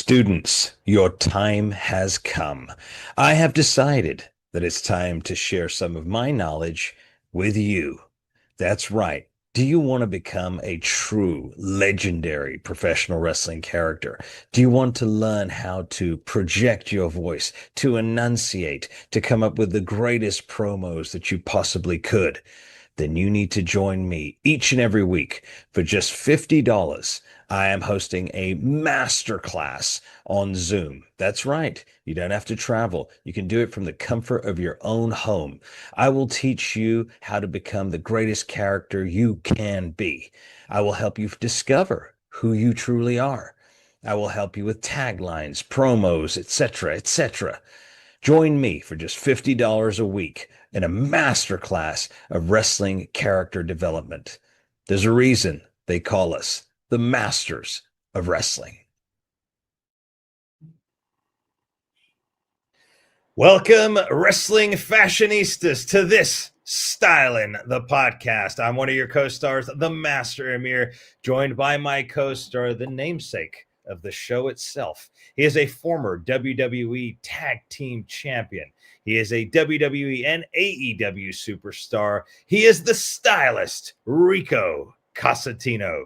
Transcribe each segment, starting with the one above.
Students, your time has come. I have decided that it's time to share some of my knowledge with you. That's right. Do you want to become a true legendary professional wrestling character? Do you want to learn how to project your voice, to enunciate, to come up with the greatest promos that you possibly could? Then you need to join me each and every week for just $50. I am hosting a masterclass on Zoom. That's right. You don't have to travel. You can do it from the comfort of your own home. I will teach you how to become the greatest character you can be. I will help you discover who you truly are. I will help you with taglines, promos, etc., etc. Join me for just $50 a week in a masterclass of wrestling character development. There's a reason they call us the masters of wrestling. Welcome, wrestling fashionistas, to this Stylin' the Podcast. I'm one of your co-stars, the Master Amir, joined by my co-star, the namesake of the show itself. He is a former WWE Tag Team Champion. He is a WWE and AEW superstar. He is the stylist, Rico Casatino.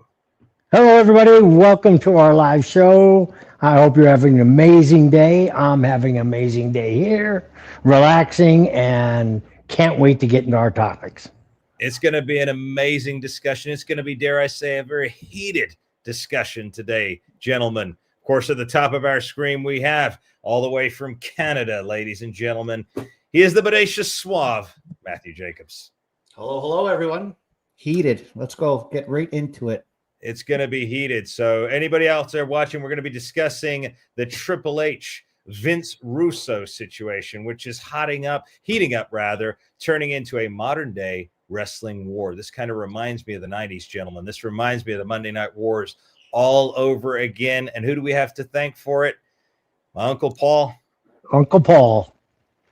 Hello, everybody. Welcome to our live show. I hope you're having an amazing day. I'm having an amazing day here, relaxing, and can't wait to get into our topics. It's going to be an amazing discussion. It's going to be, dare I say, a very heated discussion today, gentlemen. Of course, at the top of our screen, we have all the way from Canada, ladies and gentlemen. He is the bodacious suave, Matthew Jacobs. Hello, everyone. Heated. Let's go. Get right into it. It's going to be heated. So anybody out there watching, we're going to be discussing the Triple H Vince Russo situation, which is heating up, turning into a modern day wrestling war. This kind of reminds me of the 90s, gentlemen. This reminds me of the Monday Night Wars all over again. And who do we have to thank for it? My Uncle Paul. Uncle Paul.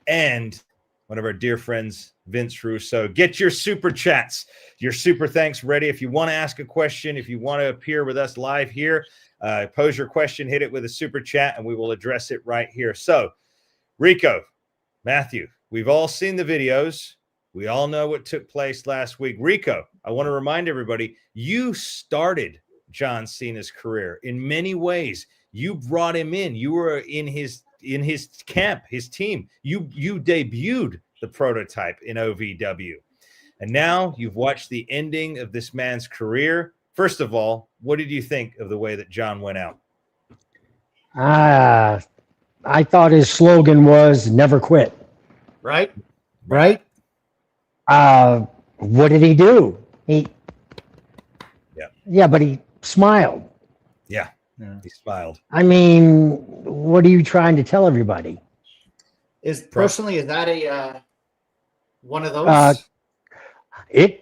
And one of our dear friends, Vince Russo. Get your super chats, your super thanks ready. If you want to ask a question, if you want to appear with us live here, pose your question, hit it with a super chat, and we will address it right here. So, Rico, Matthew, we've all seen the videos. We all know what took place last week. Rico, I want to remind everybody, you started John Cena's career in many ways. You brought him in. You were in his camp, his team. You debuted the prototype in OVW. And now you've watched the ending of this man's career. First of all, what did you think of the way that John went out? I thought his slogan was never quit. Right? What did he do? Yeah, but he smiled. Yeah. He smiled. I mean, what are you trying to tell everybody? Is that a one of those?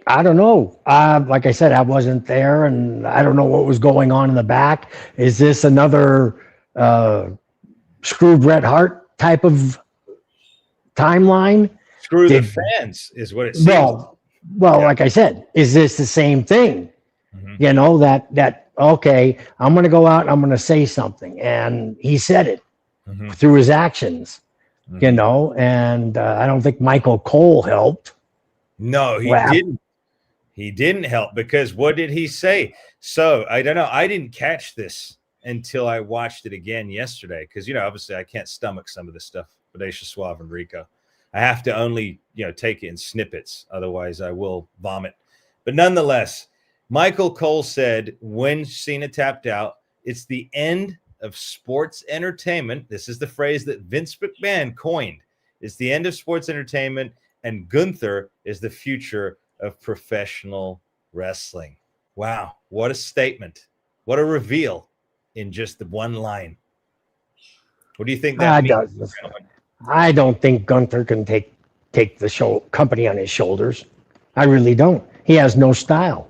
I don't know. Like I said, I wasn't there, and I don't know what was going on in the back. Is this another screw Bret Hart type of timeline? Screw the fans is what it seems. Well, like I said, is this the same thing? Mm-hmm. You know, that okay, I'm going to go out and I'm going to say something, and he said it through his actions. Mm-hmm. You know, and I don't think Michael Cole helped. No, he didn't. He didn't help, because what did he say? So I don't know. I didn't catch this until I watched it again yesterday, because, you know, obviously I can't stomach some of this stuff. Bodacious Suave and Rico. I have to only, take it in snippets. Otherwise I will vomit. But nonetheless, Michael Cole said when Cena tapped out, it's the end of sports entertainment. This is the phrase that Vince McMahon coined. It's the end of sports entertainment, and Gunther is the future of professional wrestling. Wow, what a statement. What a reveal in just the one line. What do you think that means? I don't think Gunther can take the company on his shoulders. I really don't. He has no style.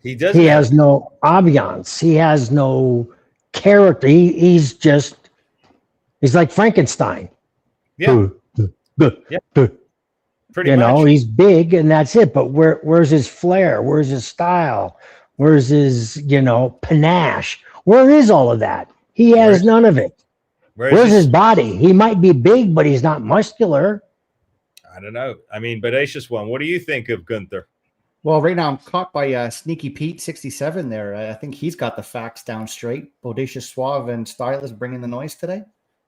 He has no ambiance. He has no character. He's like Frankenstein. Yeah. Pretty much. He's big and that's it. But where's his flair? Where's his style? Where's his, panache? Where is all of that? He has none of it. Where's his his body? He might be big, but he's not muscular. I don't know. I mean, Bodacious One, what do you think of Gunther? Well, right now I'm caught by Sneaky Pete 67 there. I think he's got the facts down straight. Bodacious Suave and Stylist bringing the noise today.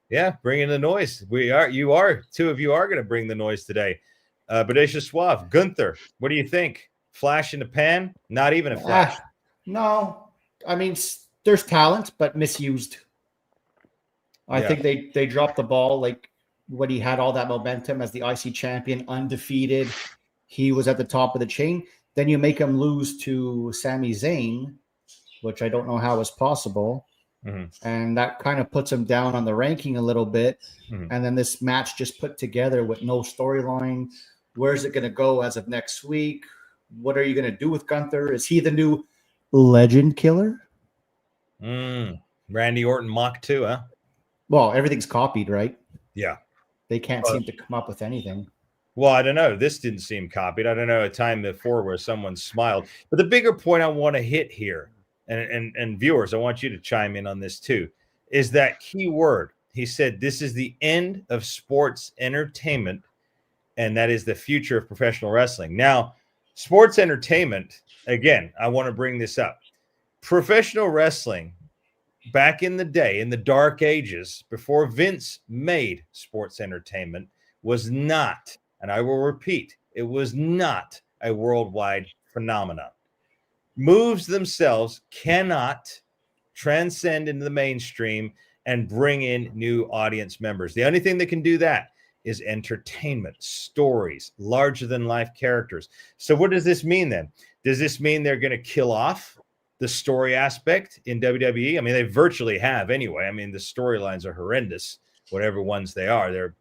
Yeah, bringing the noise. Two of you are going to bring the noise today. Bodacious Suave, Gunther, what do you think? Flash in the pan? Not even a flash. No, I mean, there's talent, but misused. I think they dropped the ball like when he had all that momentum as the IC champion, undefeated. He was at the top of the chain. Then you make him lose to Sami Zayn, which I don't know how is possible. Mm-hmm. And that kind of puts him down on the ranking a little bit. Mm-hmm. And then this match just put together with no storyline. Where's it going to go as of next week? What are you going to do with Gunther? Is he the new legend killer? Randy Orton Mach 2, huh? Well, everything's copied, right? Yeah. They can't seem to come up with anything. Well, I don't know. This didn't seem copied. I don't know a time before where someone smiled. But the bigger point I want to hit here, and viewers, I want you to chime in on this too, is that key word. He said, this is the end of sports entertainment, and that is the future of professional wrestling. Now, sports entertainment, again, I want to bring this up. Professional wrestling, back in the day, in the dark ages, before Vince made sports entertainment, was not, and I will repeat, it was not a worldwide phenomenon. Moves themselves cannot transcend into the mainstream and bring in new audience members. The only thing that can do that is entertainment, stories, larger than life characters. So what does this mean then? Does this mean they're going to kill off the story aspect in WWE? I mean, they virtually have anyway. I mean, the storylines are horrendous, whatever ones they are. They're,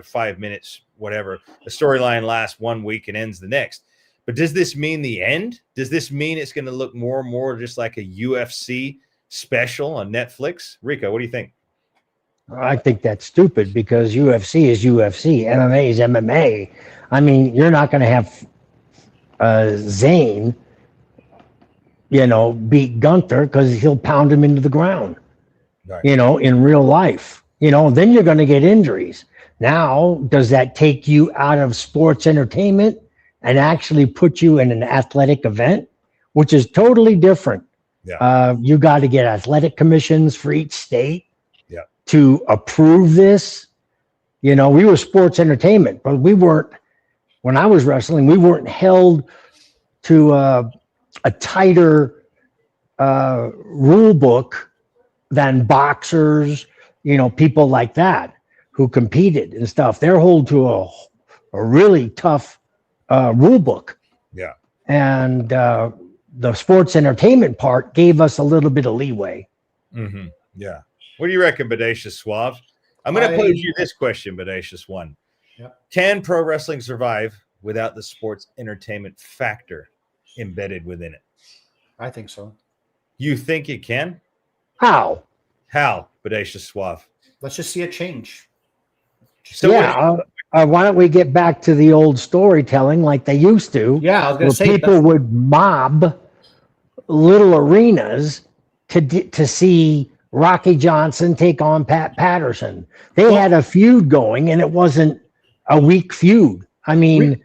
5 minutes, whatever. The storyline lasts 1 week and ends the next. But does this mean the end? Does this mean it's going to look more and more just like a UFC special on Netflix? Rico, what do you think? I think that's stupid because UFC is UFC, MMA is MMA. I mean, you're not going to have Zayn, beat Gunther because he'll pound him into the ground, right. In real life. Then you're going to get injuries. Now, does that take you out of sports entertainment and actually put you in an athletic event, which is totally different? Yeah. You got to get athletic commissions for each state to approve this. We were sports entertainment, but we weren't, when I was wrestling, we weren't held to a tighter rule book than boxers, people like that who competed and stuff. They're held to a really tough rule book. Yeah. And the sports entertainment part gave us a little bit of leeway. Mm-hmm. Yeah. What do you reckon, Bodacious Suave? I'm going to pose you this question, Bodacious One. Yeah. Can pro wrestling survive without the sports entertainment factor embedded within it? I think so. You think it can? How, Bodacious Suave? Let's just see a change. So why don't we get back to the old storytelling like they used to? Yeah, I was going to say people would mob little arenas to see Rocky Johnson take on Pat Patterson. They had a feud going, and it wasn't a weak feud. I mean,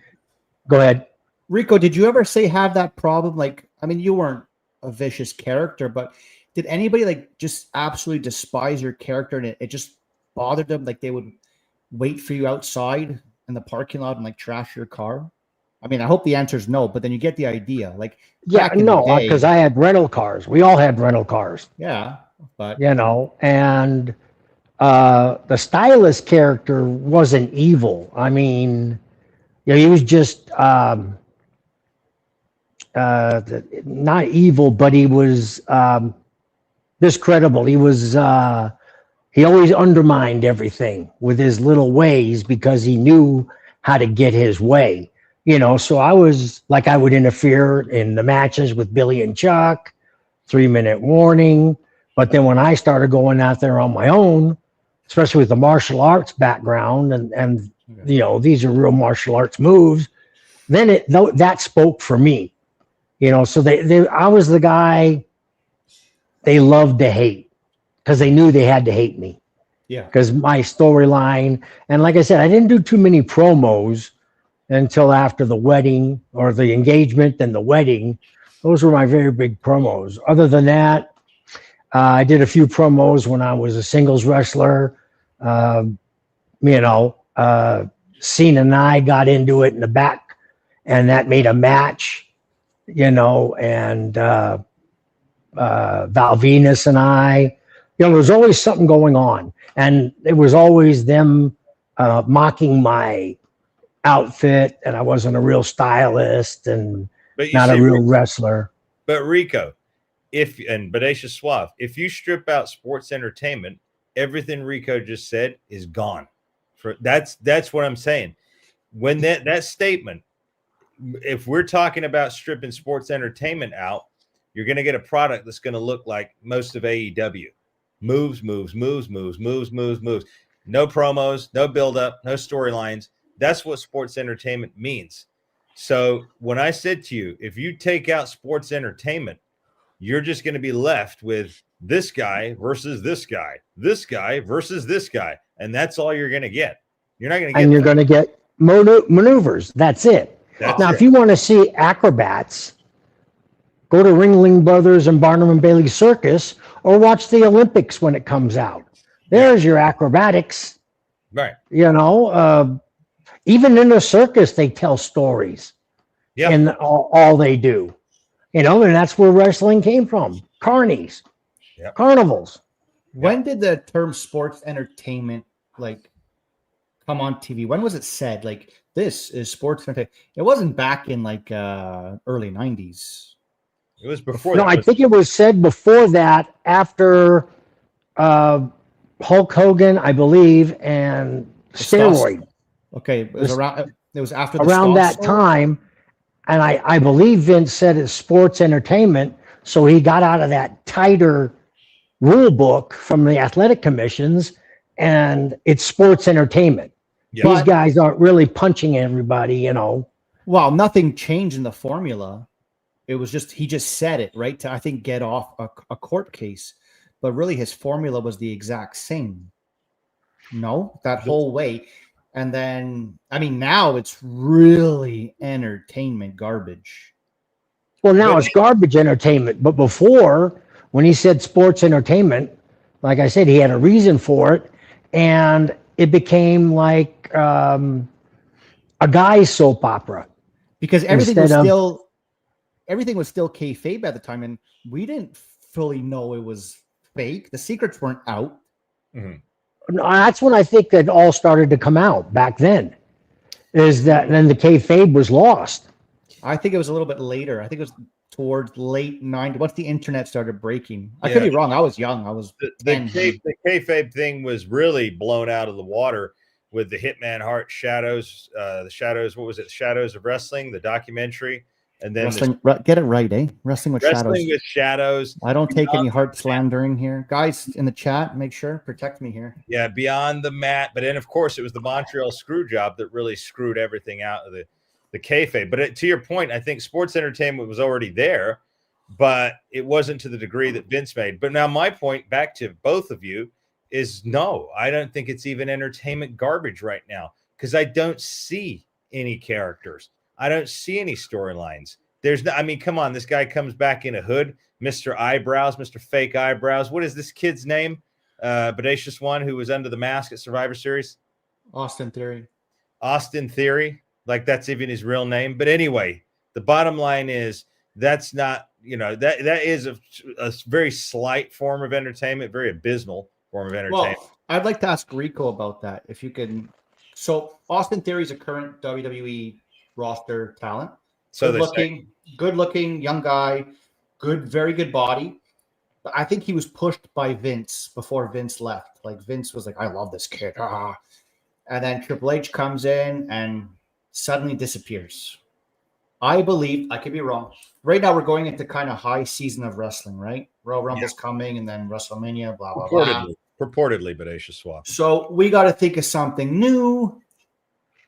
go ahead. Rico, did you ever have that problem? Like, I mean, you weren't a vicious character, but did anybody just absolutely despise your character and it just bothered them? Like they would wait for you outside in the parking lot and trash your car? I mean, I hope the answer is no, but then you get the idea. Because I had rental cars. We all had rental cars. Yeah, but and the stylist character wasn't evil. I mean, he was just not evil, but he was discreditable. He was he always undermined everything with his little ways because he knew how to get his way. So I was I would interfere in the matches with Billy and Chuck, 3-minute warning. But then when I started going out there on my own, especially with the martial arts background and these are real martial arts moves, then that spoke for me. So I was the guy they loved to hate. because they knew they had to hate me. Yeah. Because my storyline, and like I said, I didn't do too many promos until after the wedding or the engagement and the wedding. Those were my very big promos. Other than that, I did a few promos when I was a singles wrestler. Cena and I got into it in the back, and that made a match, and Val Venus and I, there was always something going on. And it was always them mocking my outfit, and I wasn't a real stylist and not a real wrestler. But Rico, and Bodacious Suave, if you strip out sports entertainment, everything Rico just said is gone. That's what I'm saying. When that statement, if we're talking about stripping sports entertainment out, you're going to get a product that's going to look like most of AEW. Moves. No promos, no build-up, no storylines. That's what sports entertainment means. So when I said to you, if you take out sports entertainment, you're just going to be left with this guy versus this guy versus this guy. And that's all you're going to get. You're not going to get. And you're going to get maneuvers. That's it. If you want to see acrobats, go to Ringling Brothers and Barnum and Bailey Circus, or watch the Olympics when it comes out. There's your acrobatics. Right. Even in the circus, they tell stories. Yeah. And all they do. And that's where wrestling came from. Carnies. Yep. Carnivals. When did the term sports entertainment come on TV? When was it said this is sports entertainment? It wasn't back in early 90s. It was before. No, I think it was said before that, after Hulk Hogan, I believe, and steroid. Okay, it was around. It was after around that time, and I believe Vince said it's sports entertainment, so he got out of that tighter rule book from the athletic commissions, and it's sports entertainment. Yeah. These guys aren't really punching everybody, Well, nothing changed in the formula. It was just, he just said it, right? To, I think, get off a court case. But really, his formula was the exact same. No, that whole way. And then, now it's really entertainment garbage. Well, now it's garbage entertainment. But before, when he said sports entertainment, like I said, he had a reason for it. And it became like a guy's soap opera. Because everything was still kayfabe at the time, and we didn't fully know it was fake. The secrets weren't out. Mm-hmm. That's when I think that all started to come out back then. Is that then the kayfabe was lost? I think it was a little bit later. I think it was towards late 90s. Once the internet started breaking, I could be wrong. I was young. I was the kayfabe thing was really blown out of the water with the Hitman Hart Shadows. The Shadows. What was it? Shadows of Wrestling, the documentary. And then get it right, eh? Wrestling with Shadows. I don't take any heart slandering here. Guys in the chat, make sure, protect me here. Yeah, Beyond the Mat. But then, of course, it was the Montreal screw job that really screwed everything out of the kayfabe. But to your point, I think sports entertainment was already there, but it wasn't to the degree that Vince made. But now my point, back to both of you, is no, I don't think it's even entertainment garbage right now because I don't see any characters. I don't see any storylines. Come on. This guy comes back in a hood, Mr. Eyebrows, Mr. Fake Eyebrows. What is this kid's name? Bodacious one who was under the mask at Survivor Series? Austin Theory. Like that's even his real name. But anyway, the bottom line is that's not, that is a very slight form of entertainment, very abysmal form of entertainment. Well, I'd like to ask Rico about that. If you can. So Austin Theory is a current WWE roster talent. So good looking young guy, very good body. But I think he was pushed by Vince before Vince left. Like Vince was like, I love this kid. Ah. And then Triple H comes in and suddenly disappears. I believe, I could be wrong. Right now we're going into kind of high season of wrestling, right? Royal Rumble's coming and then WrestleMania, blah, blah, blah. Purportedly, Bodacious Swap. So we got to think of something new.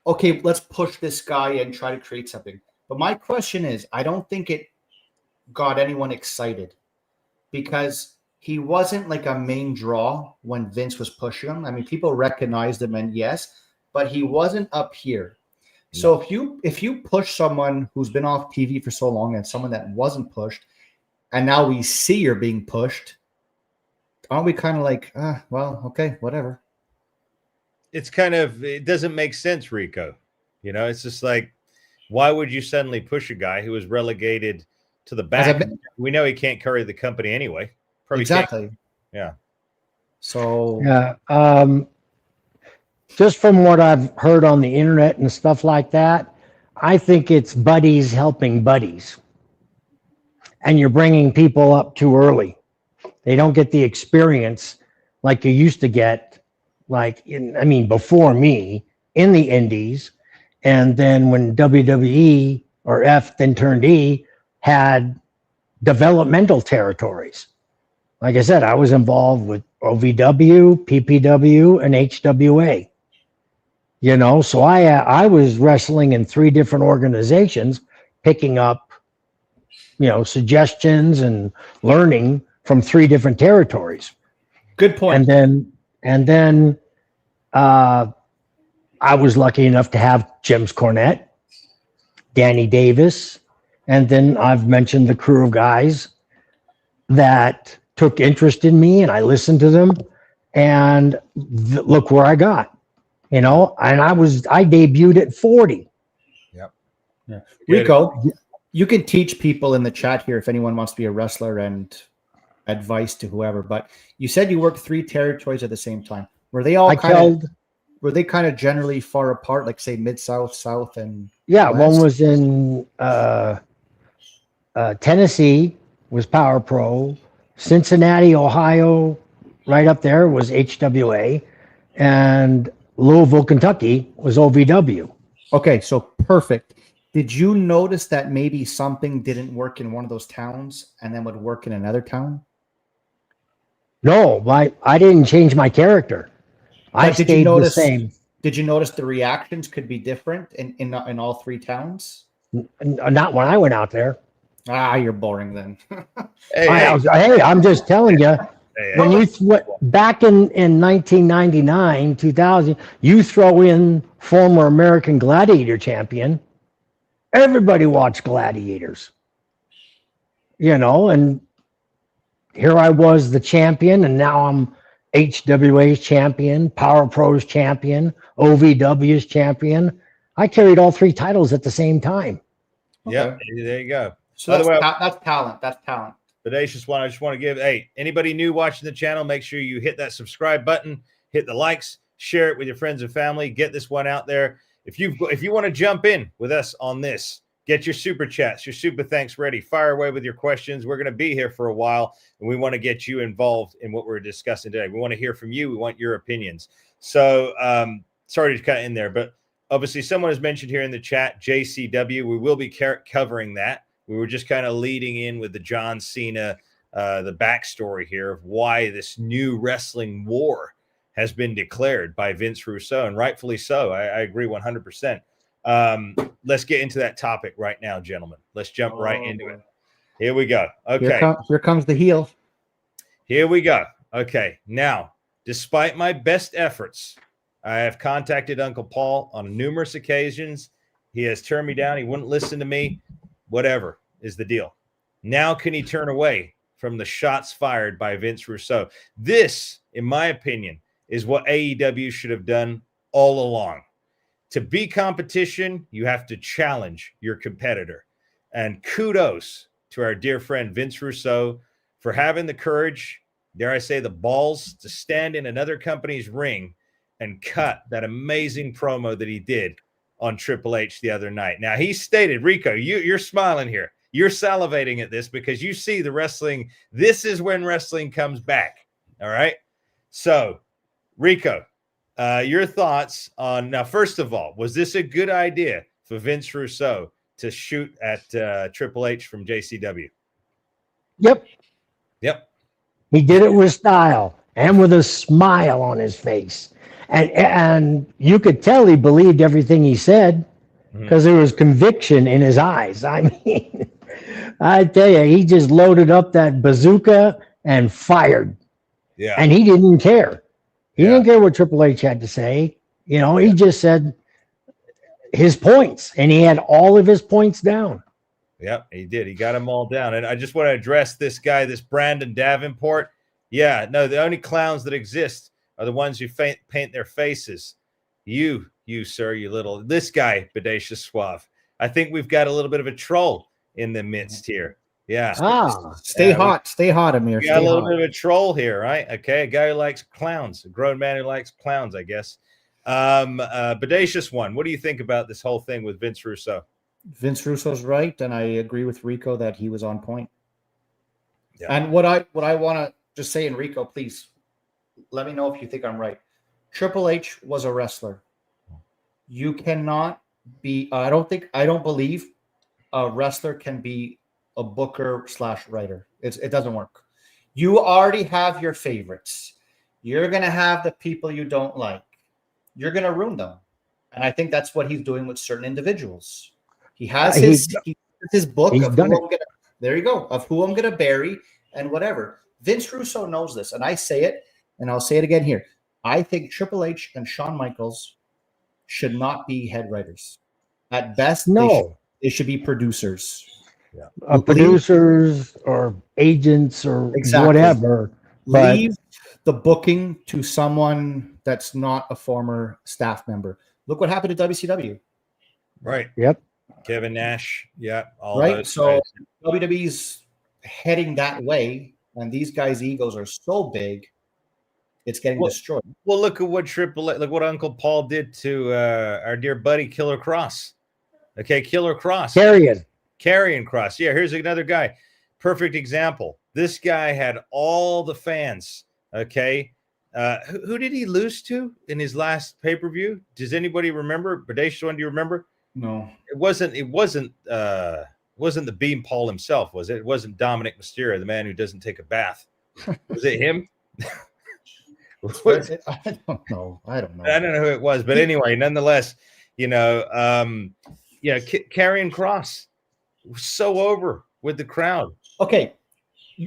Okay, let's push this guy and try to create something. But my question is, I don't think it got anyone excited because he wasn't like a main draw when Vince was pushing him. I mean, people recognized him, and yes, but he wasn't up here. So if you push someone who's been off TV for so long and someone that wasn't pushed, and now we see you're being pushed, aren't we kind of like, well, okay, whatever? It's kind of, it doesn't make sense, Rico. You know, it's just like, why would you suddenly push a guy who was relegated to the back? We know he can't carry the company anyway. Probably exactly. Can't. Yeah. So yeah. Just from what I've heard on the internet and stuff like that, I think it's buddies helping buddies. And you're bringing people up too early. They don't get the experience like you used to get, before me in the indies. And then when WWE or F then turned E had developmental territories. Like I said, I was involved with OVW, PPW, and HWA. You know, so I was wrestling in 3 different organizations, picking up, suggestions and learning from 3 different territories. Good point. And then I was lucky enough to have James Cornette, Danny Davis, and then I've mentioned the crew of guys that took interest in me, and I listened to them, and look where I got. And I debuted at 40. Yep. Yeah. Rico, you can teach people in the chat here if anyone wants to be a wrestler and advice to whoever. But you said you worked 3 territories at the same time. Were they all kind of generally far apart, like say Mid-South, South, and yeah, West? One was in Tennessee, was Power Pro. Cincinnati, Ohio, right up there was HWA, and Louisville, Kentucky was OVW. Okay, so perfect. Did you notice that maybe something didn't work in one of those towns and then would work in another town? No, I didn't change my character. I stayed the same. Did you notice the reactions could be different in all 3 towns? Not when I went out there. You're boring then. I'm just telling you. When you back in 1999, 2000, you throw in former American Gladiator champion, everybody watched Gladiators. And here I was the champion, and now I'm HWA's champion, Power Pro's champion, OVW's champion. I carried all 3 titles at the same time. Okay. Yeah, there you go. So that's talent. That's talent. Audacious one. I just want to give, anybody new watching the channel, make sure you hit that subscribe button, hit the likes, share it with your friends and family, get this one out there. If you want to jump in with us on this, get your super chats, your super thanks ready. Fire away with your questions. We're going to be here for a while, and we want to get you involved in what we're discussing today. We want to hear from you. We want your opinions. So sorry to cut in there, but obviously someone has mentioned here in the chat, JCW. We will be covering that. We were just kind of leading in with the John Cena, the backstory here of why this new wrestling war has been declared by Vince Russo, and rightfully so. I agree 100%. Let's get into that topic right now, gentlemen. Let's jump right into it. Here we go. Okay. Here comes the heel. Here we go. Okay. Now, despite my best efforts, I have contacted Uncle Paul on numerous occasions. He has turned me down. He wouldn't listen to me. Whatever is the deal. Now can he turn away from the shots fired by Vince Russo? This, in my opinion, is what AEW should have done all along. To be competition, you have to challenge your competitor. And kudos to our dear friend Vince Russo for having the courage, dare I say the balls, to stand in another company's ring and cut that amazing promo that he did on Triple H the other night. Now, he stated, Rico, you're smiling here. You're salivating at this because you see the wrestling. This is when wrestling comes back. All right. So, Rico, your thoughts on, now, first of all, was this a good idea for Vince Russo to shoot at Triple H from JCW? Yep. He did it with style and with a smile on his face. And you could tell he believed everything he said because there was conviction in his eyes. I mean, I tell you, he just loaded up that bazooka and fired. Yeah. And he didn't care. He didn't care what Triple H had to say. You know, he just said his points, and he had all of his points down. Yep, he did. He got them all down. And I just want to address this guy, this Brandon Davenport. Yeah, no, the only clowns that exist are the ones who paint their faces. You, sir, this guy, Bodacious Suave. I think we've got a little bit of a troll in the midst here. Yeah. Stay hot, Amir. We got a little bit of a troll here, right? Okay, a guy who likes clowns, a grown man who likes clowns, I guess. Bodacious one. What do you think about this whole thing with Vince Russo? Vince Russo's right, and I agree with Rico that he was on point. Yeah. And what I want to just say, in Rico, please let me know if you think I'm right. Triple H was a wrestler. You cannot be. I don't believe a wrestler can be a booker / writer. It doesn't work. You already have your favorites. You're gonna have the people you don't like. You're gonna ruin them, and I think that's what he's doing with certain individuals. He has his book of who I'm gonna bury and whatever. Vince Russo knows this, and I say it, and I'll say it again here. I think Triple H and Shawn Michaels should not be head writers. At best, they should be producers. Yeah. Producers or agents or whatever. Leave the booking to someone that's not a former staff member. Look what happened to WCW. Right. Yep. Kevin Nash. Yeah. Right. So WWE's heading that way, and these guys' egos are so big, it's getting destroyed. Well, look at what Uncle Paul did to our dear buddy Killer Cross. Okay, Killer Cross. Karrion Cross. Yeah, here's another guy. Perfect example. This guy had all the fans. Okay. Who did he lose to in his last pay-per-view? Does anybody remember? Bodacious one, do you remember? No. It wasn't the Beam Paul himself, was it? It wasn't Dominic Mysterio, the man who doesn't take a bath. Was it him? I don't know. I don't know who it was, but anyway, nonetheless, Karrion Cross was so over with the crowd. Okay,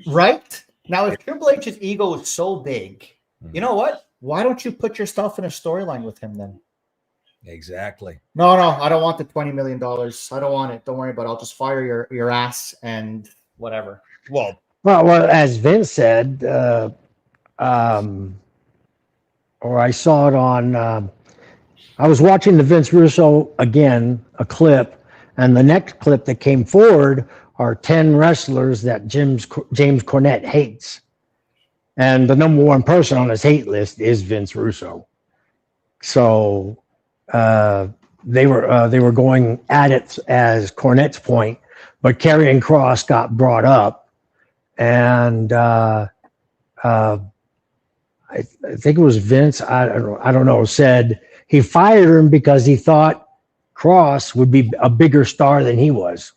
right now, if Triple H's ego is so big, you know what? Why don't you put yourself in a storyline with him then? Exactly. No, I don't want the $20 million. I don't want it. Don't worry about it. I'll just fire your ass and whatever. Well, as Vince said, or I saw it on, I was watching the Vince Russo again, a clip, and the next clip that came forward are 10 wrestlers that James Cornette hates. And the number one person on his hate list is Vince Russo. So they were going at it as Cornette's point, but Karrion Cross got brought up, and I think it was Vince, I don't know, said he fired him because he thought Cross would be a bigger star than he was.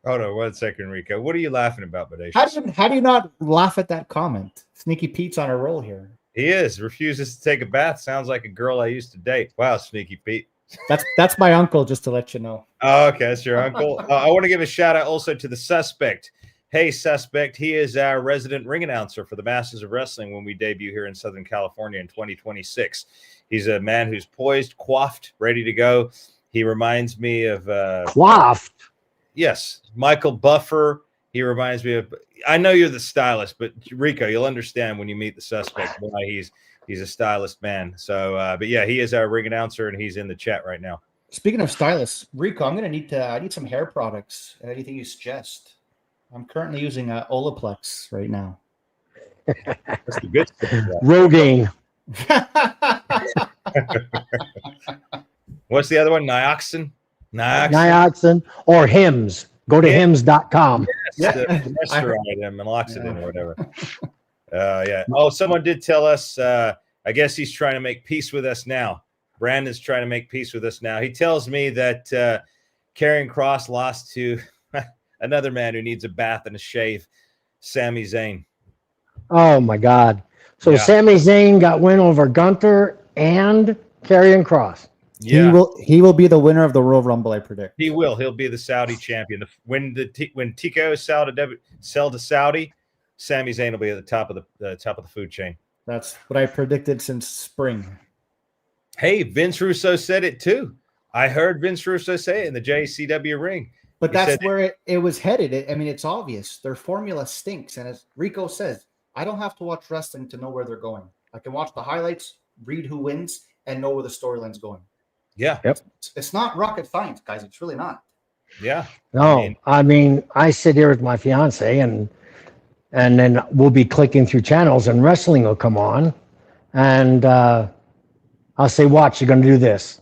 Hold on 1 second, Rico. What are you laughing about, Bodacious? How do you not laugh at that comment? Sneaky Pete's on a roll here. He refuses to take a bath. Sounds like a girl I used to date. Wow, Sneaky Pete. That's my uncle, just to let you know. Oh, okay, that's your uncle. I want to give a shout out also to the Suspect. Hey, Suspect. He is our resident ring announcer for the Masters of Wrestling when we debut here in Southern California in 2026. He's a man who's poised, coiffed, ready to go. He reminds me of coiffed. Yes, Michael Buffer. He reminds me of. I know you're the stylist, but Rico, you'll understand when you meet the Suspect why he's a stylist man. So, but yeah, he is our ring announcer, and he's in the chat right now. Speaking of stylists, Rico, I need some hair products. Anything you suggest? I'm currently using Olaplex right now. That's the good stuff. Rogaine. What's the other one? Nioxin or Hims. Go to hims.com. Yes, the moisturize them and Loxodin or whatever. Yeah. Oh, someone did tell us, I guess he's trying to make peace with us now. Brandon's trying to make peace with us now. He tells me that Karrion Cross lost to another man who needs a bath and a shave, Sami Zayn. Oh, my God. So Sami Zayn got win over Gunther and Karrion Cross. Yeah. He will be the winner of the Royal Rumble, I predict. He will. He'll be the Saudi champion. When TKO sell to Saudi, Sami Zayn will be at the top of the food chain. That's what I predicted since spring. Hey, Vince Russo said it too. I heard Vince Russo say it in the JCW ring. But that's where it was headed. I mean, it's obvious. Their formula stinks. And as Rico says, I don't have to watch wrestling to know where they're going. I can watch the highlights, read who wins, and know where the storyline's going. Yeah. Yep. It's not rocket science, guys. It's really not. Yeah. No, I mean, I sit here with my fiance and then we'll be clicking through channels and wrestling will come on. And I'll say, watch, you're going to do this.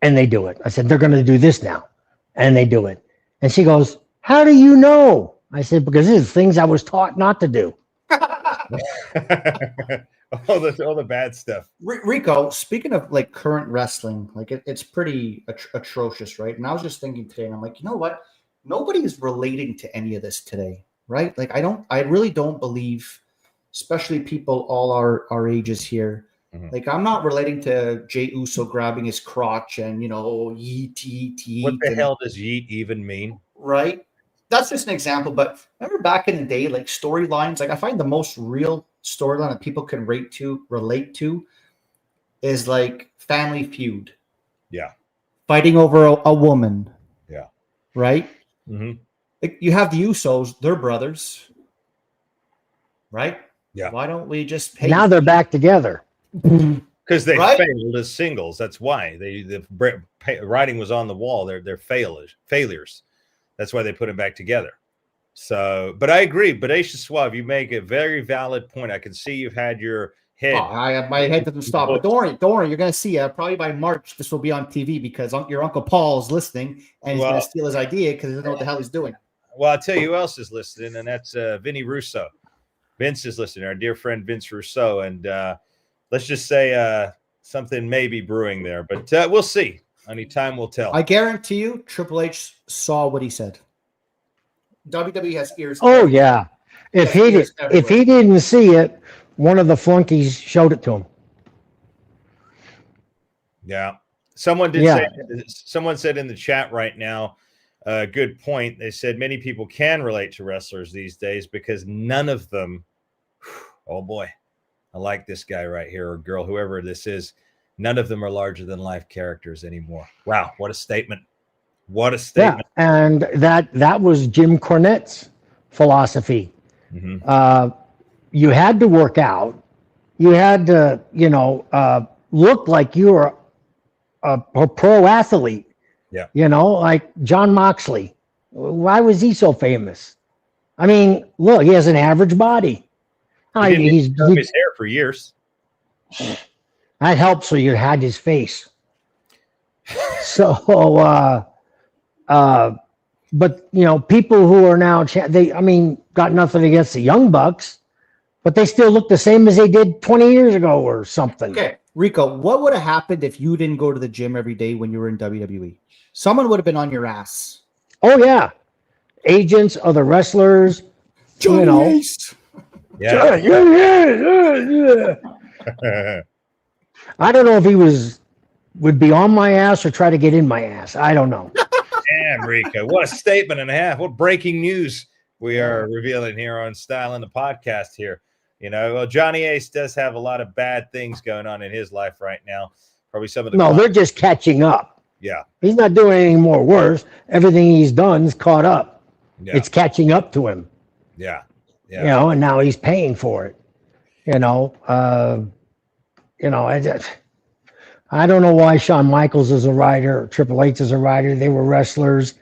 And they do it. I said, they're going to do this now. And they do it. And she goes, how do you know? I said, because this is things I was taught not to do. all the bad stuff. Rico, speaking of like current wrestling, like it's pretty atrocious, right? And I was just thinking today, and I'm like, you know what? Nobody is relating to any of this today, right? Like I really don't believe, especially people all our ages here. Mm-hmm. Like I'm not relating to Jey Uso grabbing his crotch and yeet, yeet, yeet. What the hell does yeet even mean? Right. That's just an example. But remember back in the day, like storylines, like I find the most real storyline that people can relate to is like Family Feud. Yeah. Fighting over a woman. Yeah. Right. Mm-hmm. Like you have the Usos, they're brothers. Right. Yeah. Why don't we just now they're back together? Because they failed as singles. That's why the writing was on the wall. They're failures. That's why they put them back together. So, but I agree. But Aisha Suave, you make a very valid point. I can see you've had your head. My head doesn't stop. But don't worry. You're going to see probably by March this will be on TV because your Uncle Paul's listening and he's going to steal his idea because he doesn't know what the hell he's doing. Well, I'll tell you who else is listening, and that's Vinny Russo. Vince is listening. Our dear friend Vince Russo, and let's just say something may be brewing there, but we'll see. Only time will tell. I guarantee you, Triple H saw what he said. WWE has ears. Oh yeah, if he didn't see it, one of the flunkies showed it to him. Yeah, someone did say. Someone said in the chat right now. Good point. They said many people can relate to wrestlers these days because none of them. Oh boy. I like this guy right here, or girl, whoever this is. None of them are larger than life characters anymore. Wow, what a statement. What a statement. Yeah, and that was Jim Cornette's philosophy. Mm-hmm. You had to work out. You had to, look like you were a pro athlete. Yeah. Like John Moxley. Why was he so famous? I mean, look, he has an average body. He's his hair for years. That helps. So you had his face. So, but people who are now got nothing against the Young Bucks, but they still look the same as they did 20 years ago or something. Okay, Rico, what would have happened if you didn't go to the gym every day when you were in WWE? Someone would have been on your ass. Oh yeah, agents, other wrestlers. Yeah. I don't know if he would be on my ass or try to get in my ass. I don't know. Damn, Rico. What a statement and a half. What breaking news we are revealing here on Style in the Podcast here. Well, Johnny Ace does have a lot of bad things going on in his life right now. Probably some of the they're just catching up. Yeah. He's not doing anything more worse. Everything he's done is caught up. Yeah. It's catching up to him. Yeah. Yeah. And now he's paying for it. I don't know why Shawn Michaels is a writer or Triple H is a writer. They were wrestlers.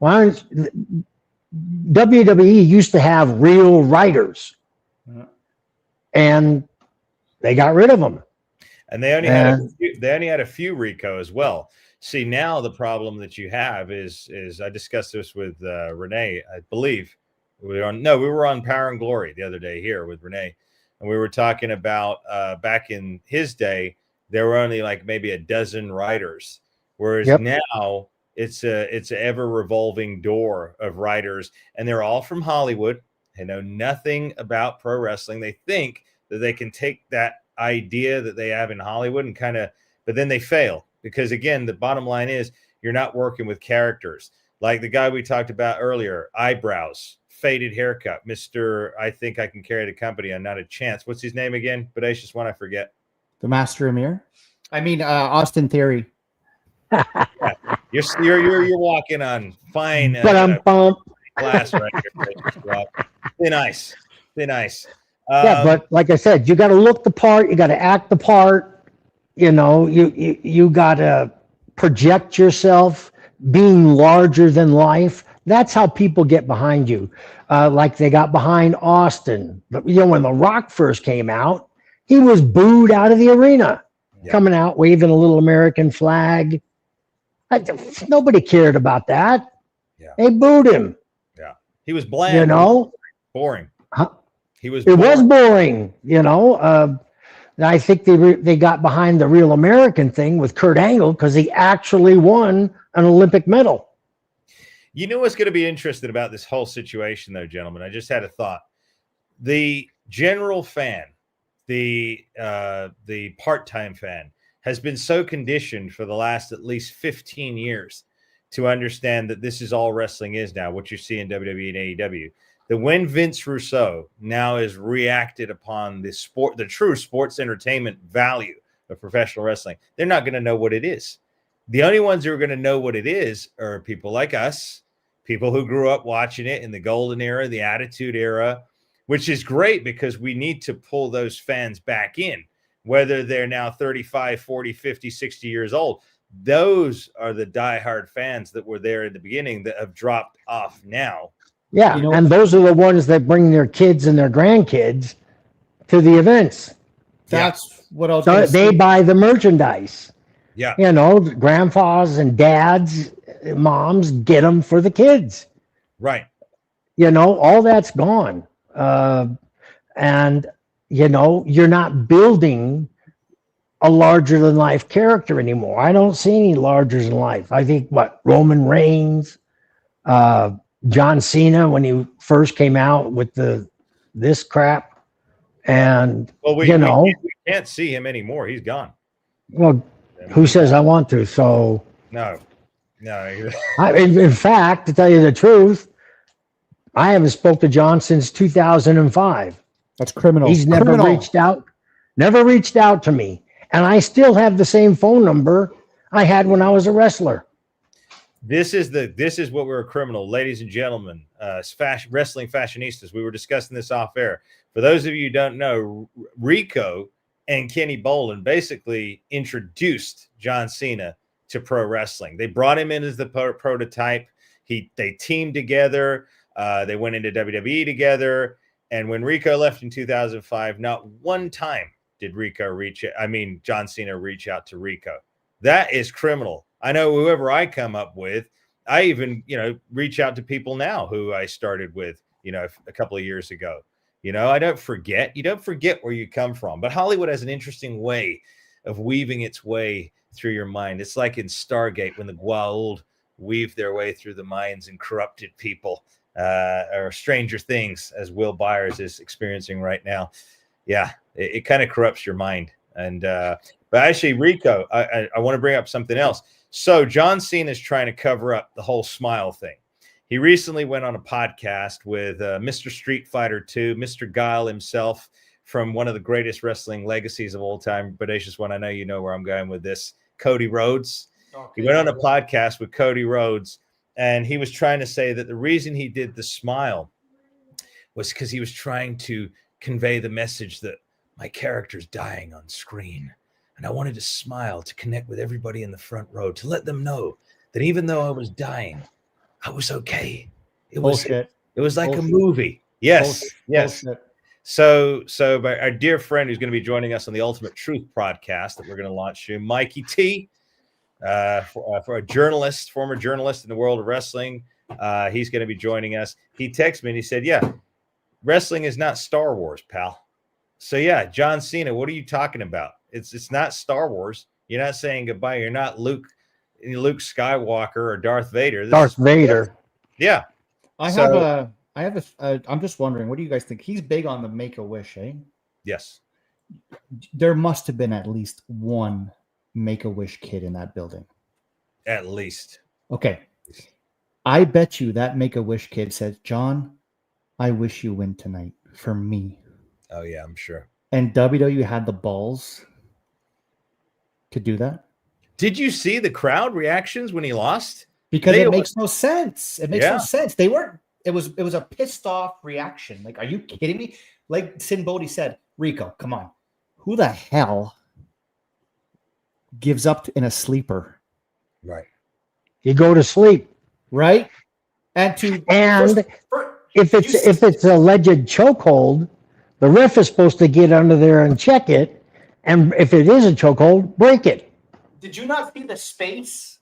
WWE used to have real writers, and they got rid of them. And they only had a few, Rico, as well. See, now the problem that you have is I discussed this with Renee, I believe. We were on Power and Glory the other day here with Renee, and we were talking about back in his day, there were only like maybe a dozen writers, whereas now it's an ever revolving door of writers, and they're all from Hollywood. They know nothing about pro wrestling. They think that they can take that idea that they have in Hollywood but then they fail because, again, the bottom line is you're not working with characters. Like the guy we talked about earlier, eyebrows, faded haircut, Mr. I think I can carry the company on not a chance. What's his name again? Bodacious one, I forget. The Master Amir. I mean, Austin Theory. Yeah. You're walking on fine glass right here. Thin ice. Yeah, but like I said, you got to look the part. You got to act the part. You know, you got to project yourself being larger than life. That's how people get behind you. Like they got behind Austin. You know, when The Rock first came out, he was booed out of the arena, coming out waving a little American flag. Nobody cared about that. Yeah. They booed him. Yeah, he was bland. You know, boring. Huh? He was. It was boring. You know. I think they got behind the Real American thing with Kurt Angle because he actually won an Olympic medal. You know what's going to be interesting about this whole situation, though, gentlemen? I just had a thought. The general fan, the part-time fan, has been so conditioned for the last at least 15 years to understand that this is all wrestling is now, what you see in WWE and AEW. That when Vince Russo now is reacted upon the true sports entertainment value of professional wrestling, they're not going to know what it is. The only ones who are going to know what it is are people like us, people who grew up watching it in the golden era, the attitude era, which is great because we need to pull those fans back in, whether they're now 35, 40, 50, 60 years old. Those are the diehard fans that were there in the beginning that have dropped off now. Yeah, and those are the ones that bring their kids and their grandkids to the events. That's what I was They buy the merchandise. Yeah. You know, grandpas and dads, moms get them for the kids. Right. You know, all that's gone. And, you know, you're not building a larger than life character anymore. I don't see any larger than life. I think Roman Reigns, John Cena when he first came out with this crap, and we can't see him anymore. He's gone. Well, who says I want to? So no. In fact, to tell you the truth, I haven't spoke to John since 2005. That's criminal. He's never reached out to me, and I still have the same phone number I had when I was a wrestler. This is what we're a criminal, ladies and gentlemen, wrestling fashionistas. We were discussing this off air. For those of you who don't know, Rico and Kenny Bolin basically introduced John Cena to pro wrestling. They brought him in as the prototype. They teamed together. They went into WWE together. And when Rico left in 2005, not one time did John Cena reach out to Rico. That is criminal. I know whoever I come up with, I even, reach out to people now who I started with, a couple of years ago. I don't forget. You don't forget where you come from. But Hollywood has an interesting way of weaving its way through your mind. It's like in Stargate when the Goa'uld weave their way through the minds and corrupted people, or Stranger Things, as Will Byers is experiencing right now. Yeah, it kind of corrupts your mind. And but actually, Rico, I want to bring up something else. So John Cena is trying to cover up the whole smile thing. He recently went on a podcast with Mr. Street Fighter 2, Mr. Guile himself, from one of the greatest wrestling legacies of all time. Bodacious one, I know you know where I'm going with this. Cody Rhodes. Okay. He went on a podcast with Cody Rhodes, and he was trying to say that the reason he did the smile was because he was trying to convey the message that my character's dying on screen. And I wanted to smile to connect with everybody in the front row, to let them know that even though I was dying, I was okay. It was like Bullshit. A movie. Yes. Bullshit. Yes. Bullshit. So our dear friend who's going to be joining us on the Ultimate Truth podcast that we're going to launch soon, Mikey T, for a journalist, former journalist in the world of wrestling. He's going to be joining us. He texted me and he said, yeah, wrestling is not Star Wars, pal. So yeah, John Cena, what are you talking about? It's not Star Wars. You're not saying goodbye. You're not Luke Skywalker or Darth Vader. Yeah. I'm just wondering, what do you guys think? He's big on the Make-A-Wish, eh? Yes. There must have been at least one Make-A-Wish kid in that building. At least. Okay. I bet you that Make-A-Wish kid says, John, I wish you win tonight for me. Oh yeah, I'm sure. And WWE had the balls to do that. Did you see the crowd reactions when he lost? Because it makes no sense. It makes no Yeah. sense. They weren't. It was a pissed off reaction. Like, are you kidding me? Like Sin Bodhi said, Rico, come on. Who the hell gives up in a sleeper? Right. You go to sleep. Right? And if it's an alleged chokehold, the ref is supposed to get under there and check it. And if it is a chokehold, break it. Did you not see the space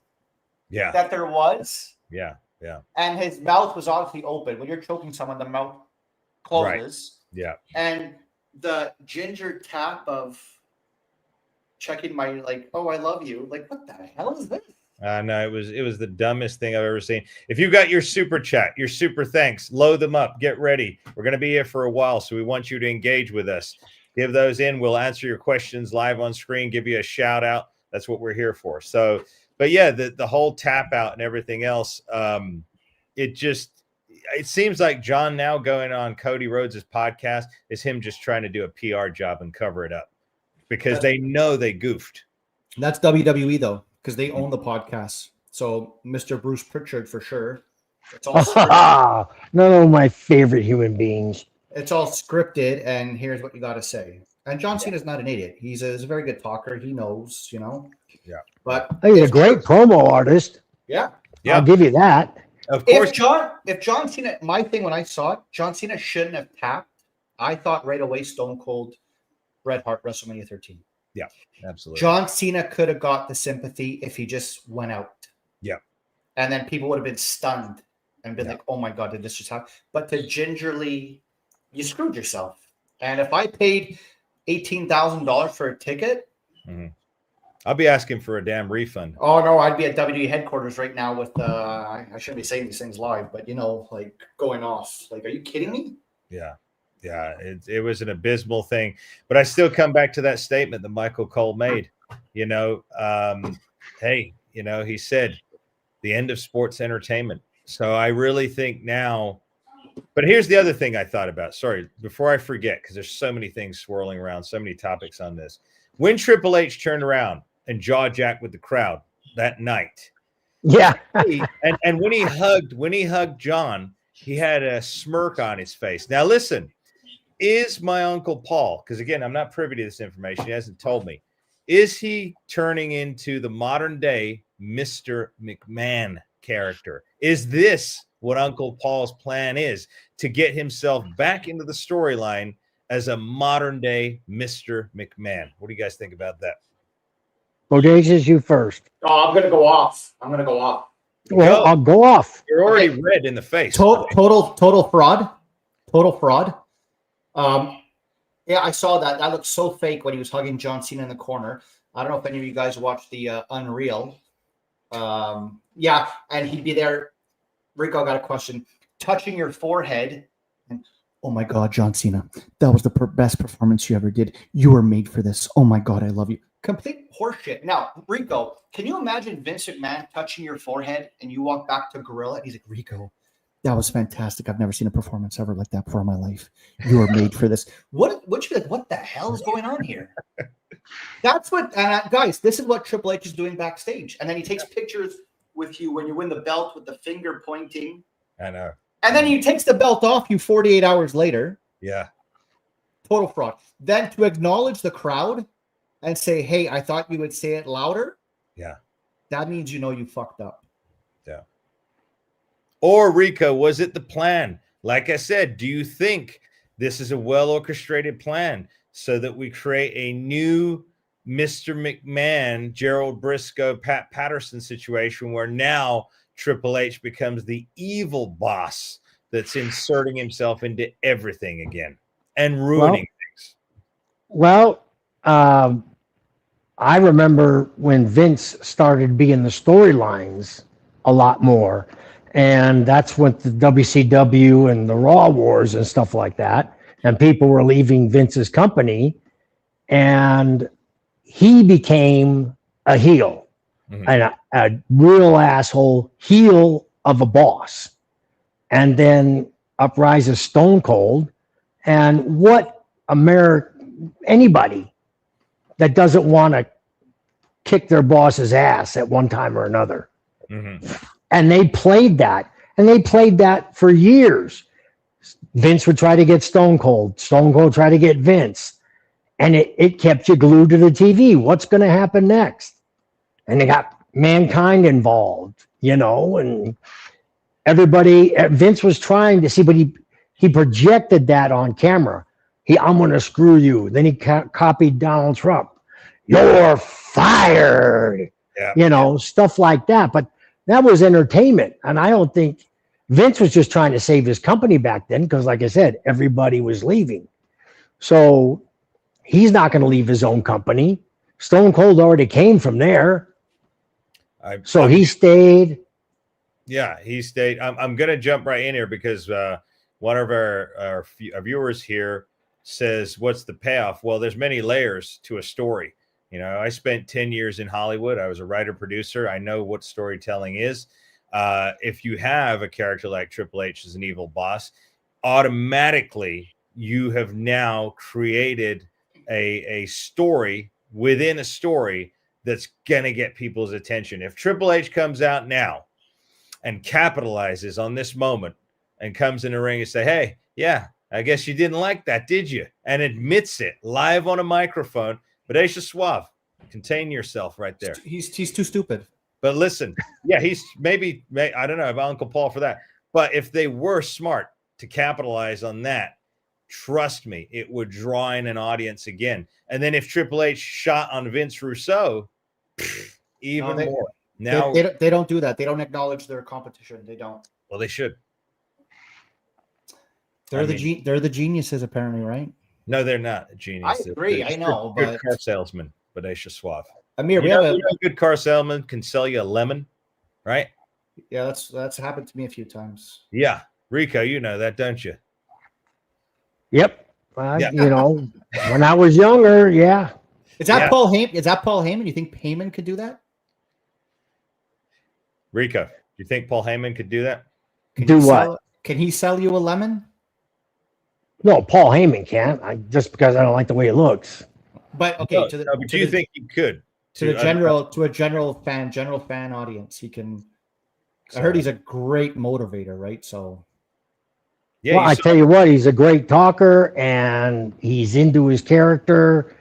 Yeah. that there was? Yeah. Yeah. And his mouth was obviously open. When you're choking someone, the mouth closes. Right. Yeah. And the ginger tap of checking my, like, oh, I love you. Like, what the hell is this? No, it was the dumbest thing I've ever seen. If you got your super chat, your super thanks, load them up. Get ready. We're going to be here for a while, so we want you to engage with us. Give those in. We'll answer your questions live on screen. Give you a shout out. That's what we're here for. So, but yeah, the whole tap out and everything else. It seems like John now going on Cody Rhodes' podcast is him just trying to do a PR job and cover it up because they know they goofed. That's WWE though, because they own the podcast. So Mr. Bruce Pritchard for sure. It's all scripted. None of my favorite human beings. It's all scripted, and here's what you got to say. And John Cena's not an idiot. He's a very good talker. He knows, you know. Yeah. But he's a great promo artist. Yeah. I'll give you that. Of course. If John Cena, my thing when I saw it, John Cena shouldn't have tapped. I thought right away Stone Cold, Bret Hart, WrestleMania 13. Yeah, absolutely. John Cena could have got the sympathy if he just went out. Yeah. And then people would have been stunned and been like, oh my God, did this just happen? But to gingerly, you screwed yourself. And if I paid $18,000 for a ticket, I'll be asking for a damn refund. Oh no, I'd be at WWE headquarters right now with I shouldn't be saying these things live, but you know, like going off. Like, are you kidding me? Yeah. Yeah. It was an abysmal thing. But I still come back to that statement that Michael Cole made. You know, hey, you know, he said the end of sports entertainment. So I really think now. But here's the other thing I thought about. Sorry, before I forget, because there's so many things swirling around, so many topics on this. When Triple H turned around and jaw jacked with the crowd that night. Yeah. and when he hugged John, he had a smirk on his face. Now listen, is my Uncle Paul, because again, I'm not privy to this information, he hasn't told me, is he turning into the modern day Mr. McMahon character? Is this what Uncle Paul's plan is, to get himself back into the storyline as a modern day Mr. McMahon? What do you guys think about that? Bodacious, you first. Oh, I'm gonna go off. Well, I'll go off. You're already red in the face. Total fraud. Total fraud. Yeah, I saw that. That looked so fake when he was hugging John Cena in the corner. I don't know if any of you guys watched the Unreal. Yeah, and he'd be there. Rico, got a question. Touching your forehead. And, oh my God, John Cena, that was the best performance you ever did. You were made for this. Oh my God, I love you. Complete horseshit. Now, Rico, can you imagine Vince McMahon touching your forehead and you walk back to Gorilla and he's like, Rico, that was fantastic. I've never seen a performance ever like that before in my life. You were made for this. Would you be like, what the hell is going on here? That's what, guys, this is what Triple H is doing backstage. And then he takes pictures with you when you win the belt with the finger pointing. I know. And then he takes the belt off you 48 hours later. Yeah. Total fraud. Then to acknowledge the crowd and say, hey, I thought you would say it louder. Yeah. That means you know you fucked up. Yeah. Or Rico, was it the plan? Like I said, do you think this is a well-orchestrated plan so that we create a new Mr. McMahon, Gerald Briscoe, Pat Patterson situation where now Triple H becomes the evil boss that's inserting himself into everything again and ruining things? Well, I remember when Vince started being the storylines a lot more. And that's when the WCW and the Raw Wars and stuff like that. And people were leaving Vince's company. And he became a heel, and a real asshole heel of a boss. And then up rises Stone Cold. And what anybody that doesn't want to kick their boss's ass at one time or another. Mm-hmm. And they played that. And they played that for years. Vince would try to get Stone Cold. Stone Cold tried to get Vince. And it kept you glued to the TV. What's going to happen next? And they got Mankind involved, and everybody, Vince was trying to see, but he projected that on camera. I'm going to screw you. Then he copied Donald Trump. You're fired. Yeah. Stuff like that. But that was entertainment. And I don't think Vince was just trying to save his company back then because, like I said, everybody was leaving. So he's not going to leave his own company. Stone Cold already came from there. He stayed. Yeah, he stayed. I'm going to jump right in here because one of our viewers here says, what's the payoff? Well, there's many layers to a story. I spent 10 years in Hollywood. I was a writer producer. I know what storytelling is. If you have a character like Triple H as an evil boss, automatically you have now created a story within a story that's going to get people's attention. If Triple H comes out now and capitalizes on this moment and comes in the ring and say, hey, yeah, I guess you didn't like that, did you? And admits it live on a microphone, Bodacious Suave, contain yourself right there. He's too stupid. But listen, yeah, he's maybe I don't know about Uncle Paul for that. But if they were smart to capitalize on that, trust me, it would draw in an audience again. And then if Triple H shot on Vince Russo, even more. Now they don't do that. They don't acknowledge their competition. They don't. Well, they should. They're the geniuses, apparently, right? No, they're not geniuses. I agree. I know, good but car salesman, Bodacious Suave. Amir, a good car salesman can sell you a lemon, right? Yeah, that's happened to me a few times. Yeah, Rico, you know that, don't you? Yep. When I was younger, yeah. Is that Paul Heyman? Is that Paul Heyman? You think Heyman could do that? Rico, do you think Paul Heyman could do that? Can he sell you a lemon? No, Paul Heyman can't. Just because I don't like the way it looks. But okay, but do you think he could? To a general fan audience, he can. I heard he's a great motivator, right? So. Yeah. Well, I tell you what, he's a great talker, and he's into his character,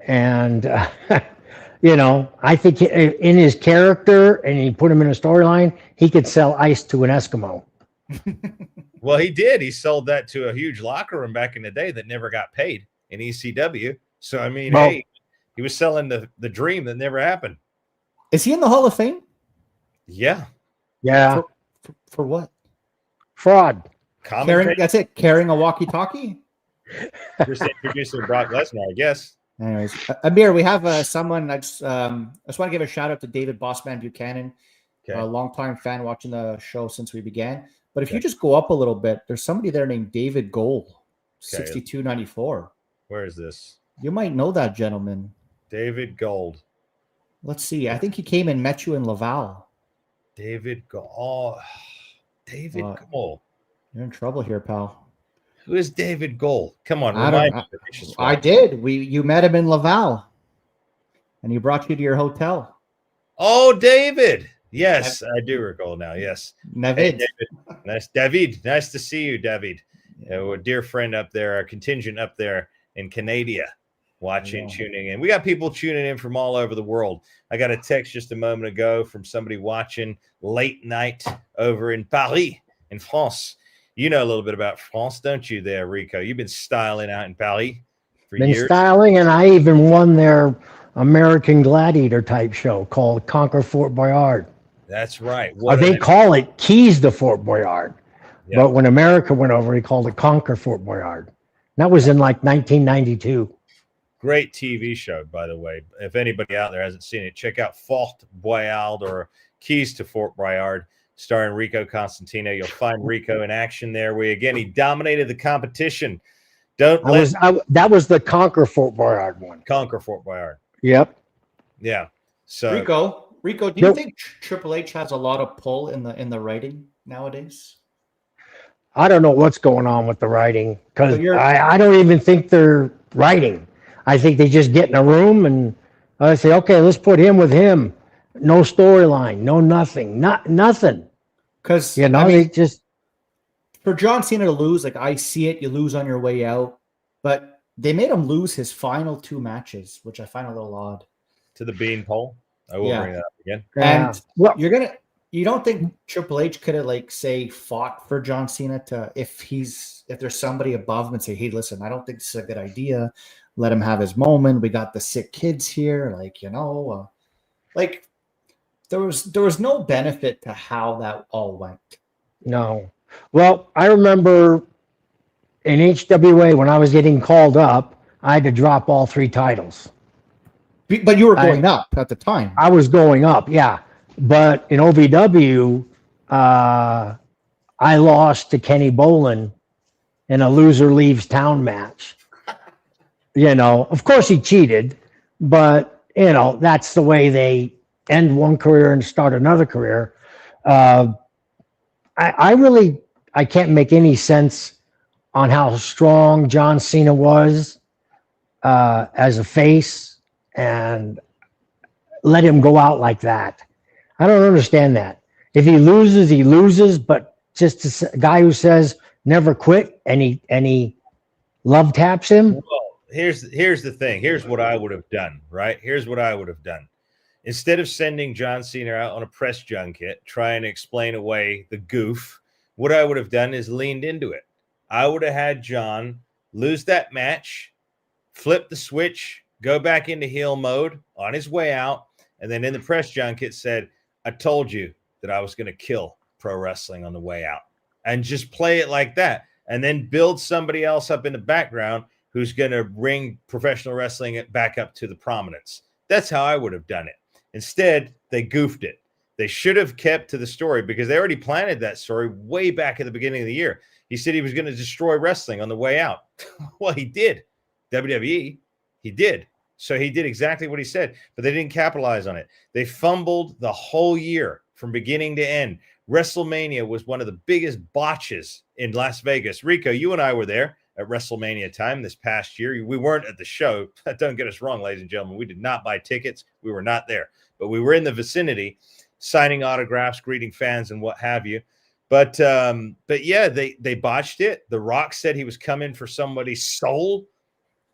and I think in his character, and he put him in a storyline, he could sell ice to an Eskimo. Well, he did. He sold that to a huge locker room back in the day that never got paid in ECW. So, I mean, hey, he was selling the dream that never happened. Is he in the Hall of Fame? Yeah. Yeah. For what? Fraud. That's it. Carrying a walkie-talkie? Just introducing Brock Lesnar, I guess. Anyways, Amir, we have someone. I just want to give a shout out to David Bossman Buchanan, a longtime fan watching the show since we began. But if you just go up a little bit, there's somebody there named David Gold, 6294. Where is this? You might know that gentleman. David Gold. Let's see. I think he came and met you in Laval. David Gold. Oh, David Gold. You're in trouble here, pal. Who is David Gold? Come on, I did. You met him in Laval, and he brought you to your hotel. Oh, David. Yes, I do recall now. Yes. David. Hey, David. David. Nice to see you, David. A dear friend up there, our contingent up there in Canada, tuning in. We got people tuning in from all over the world. I got a text just a moment ago from somebody watching late night over in Paris, in France. You know a little bit about France, don't you there, Rico? You've been styling out in Paris for years. Styling, and I even won their American Gladiator type show called Conquer Fort Boyard. That's right. They call it Keys to Fort Boyard. Yep. But when America went over, he called it Conquer Fort Boyard. And that was in like 1992. Great TV show, by the way. If anybody out there hasn't seen it, check out Fort Boyard or Keys to Fort Boyard, starring Rico Constantino. You'll find Rico in action there. He dominated the competition. That was the Conquer Fort Boyard one. Conquer Fort Boyard. Yep. Yeah. So Rico, do you think Triple H has a lot of pull in the writing nowadays? I don't know what's going on with the writing because So you're I don't even think they're writing. I think they just get in a room and say, okay, let's put him with him. No storyline, no nothing, not nothing. because You I know, they mean, just for John Cena to lose, like I see it, you lose on your way out, but they made him lose his final 2 matches, which I find a little odd. To the beanpole. I will bring that up again. yeah. And Well, you don't think Triple H could have like say fought for John Cena to if there's somebody above him and say, hey, listen, I don't think this is a good idea. Let him have his moment. We got the sick kids here, like there was no benefit to how that all went. no. Well, I remember in HWA when I was getting called up, I had to drop all 3 titles. But you were going up at the time. I was going up, yeah. But in OVW, I lost to Kenny Bolin in a loser leaves town match. You know, of course he cheated, but you know that's the way they end one career and start another career. I can't make any sense on how strong John Cena was as a face and let him go out like that. I don't understand that. If he loses, he loses. But just a guy who says never quit and he love taps him. Well, here's the thing. Here's what I would have done, right? Here's what I would have done. Instead of sending John Cena out on a press junket, trying to explain away the goof, what I would have done is leaned into it. I would have had John lose that match, flip the switch, go back into heel mode on his way out, and then in the press junket said, I told you that I was going to kill pro wrestling on the way out, and just play it like that, and then build somebody else up in the background who's going to bring professional wrestling back up to the prominence. That's how I would have done it. Instead, they goofed it. They should have kept to the story because they already planted that story way back at the beginning of the year. He said he was going to destroy wrestling on the way out. Well, he did. WWE, he did. So he did exactly what he said, but they didn't capitalize on it. They fumbled the whole year from beginning to end. WrestleMania was one of the biggest botches in Las Vegas. Rico, you and I were there at WrestleMania time this past year. We weren't at the show. Don't get us wrong, ladies and gentlemen. We did not buy tickets. We were not there, but we were in the vicinity signing autographs, greeting fans and what have you. But yeah, they botched it. The Rock said he was coming for somebody's soul.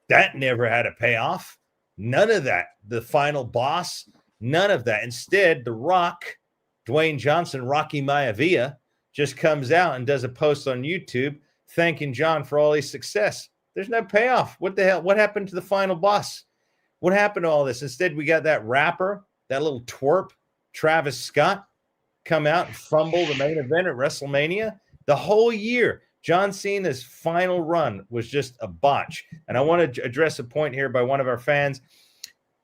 That never had a payoff. None of that. The final boss, none of that. Instead, The Rock, Dwayne Johnson, Rocky Maivia, just comes out and does a post on YouTube thanking John for all his success. There's no payoff. What the hell? What happened to the final boss? What happened to all this? Instead, we got that rapper, that little twerp, Travis Scott, come out and fumble the main event at WrestleMania. The whole year, John Cena's final run was just a botch. And I want to address a point here by one of our fans.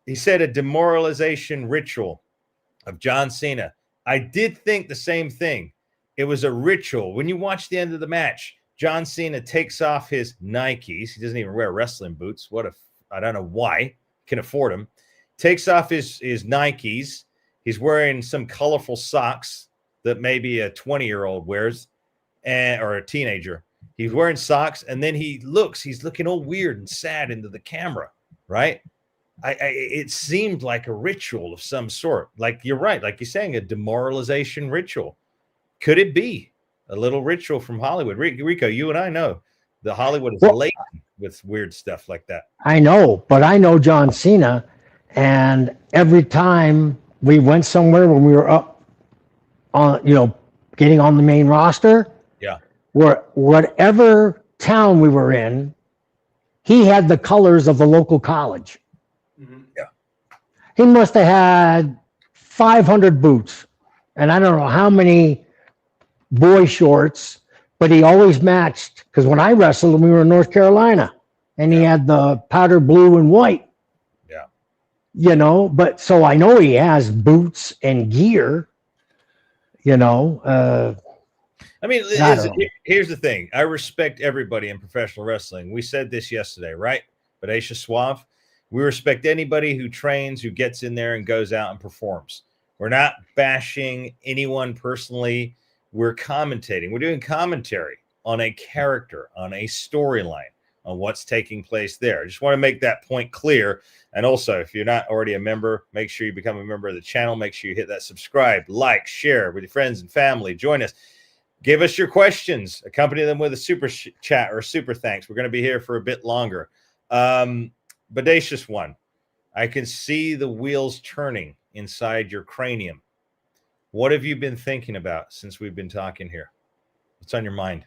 He said a demoralization ritual of John Cena. I did think the same thing. It was a ritual. When you watch the end of the match, John Cena takes off his Nikes. He doesn't even wear wrestling boots. I don't know why. He can afford them. Takes off his Nikes. He's wearing some colorful socks that maybe a 20-year-old wears, or a teenager. He's wearing socks, and then he's looking all weird and sad into the camera, right? It seemed like a ritual of some sort. Like you're right, like you're saying, a demoralization ritual. Could it be a little ritual from Hollywood? Rico, you and I know the Hollywood is laden with weird stuff like that. I know, but I know John Cena, and every time we went somewhere when we were up on, getting on the main roster, yeah, whatever town we were in, he had the colors of the local college. Mm-hmm. Yeah. He must have had 500 boots, and I don't know how many boy shorts, but he always matched, because when I wrestled him, we were in North Carolina, and he had the powder blue and white. Yeah. But so I know he has boots and gear, I mean, here's the thing. I respect everybody in professional wrestling. We said this yesterday, right? But Aisha Suave, we respect anybody who trains, who gets in there and goes out and performs. We're not bashing anyone personally. We're commentating. We're doing commentary. on a character, on a storyline, on what's taking place there. I just want to make that point clear. And also, if you're not already a member, make sure you become a member of the channel. Make sure you hit that subscribe, like, share with your friends and family. Join us. Give us your questions. Accompany them with a super chat or super thanks. We're going to be here for a bit longer. Bodacious one, I can see the wheels turning inside your cranium. What have you been thinking about since we've been talking here? What's on your mind?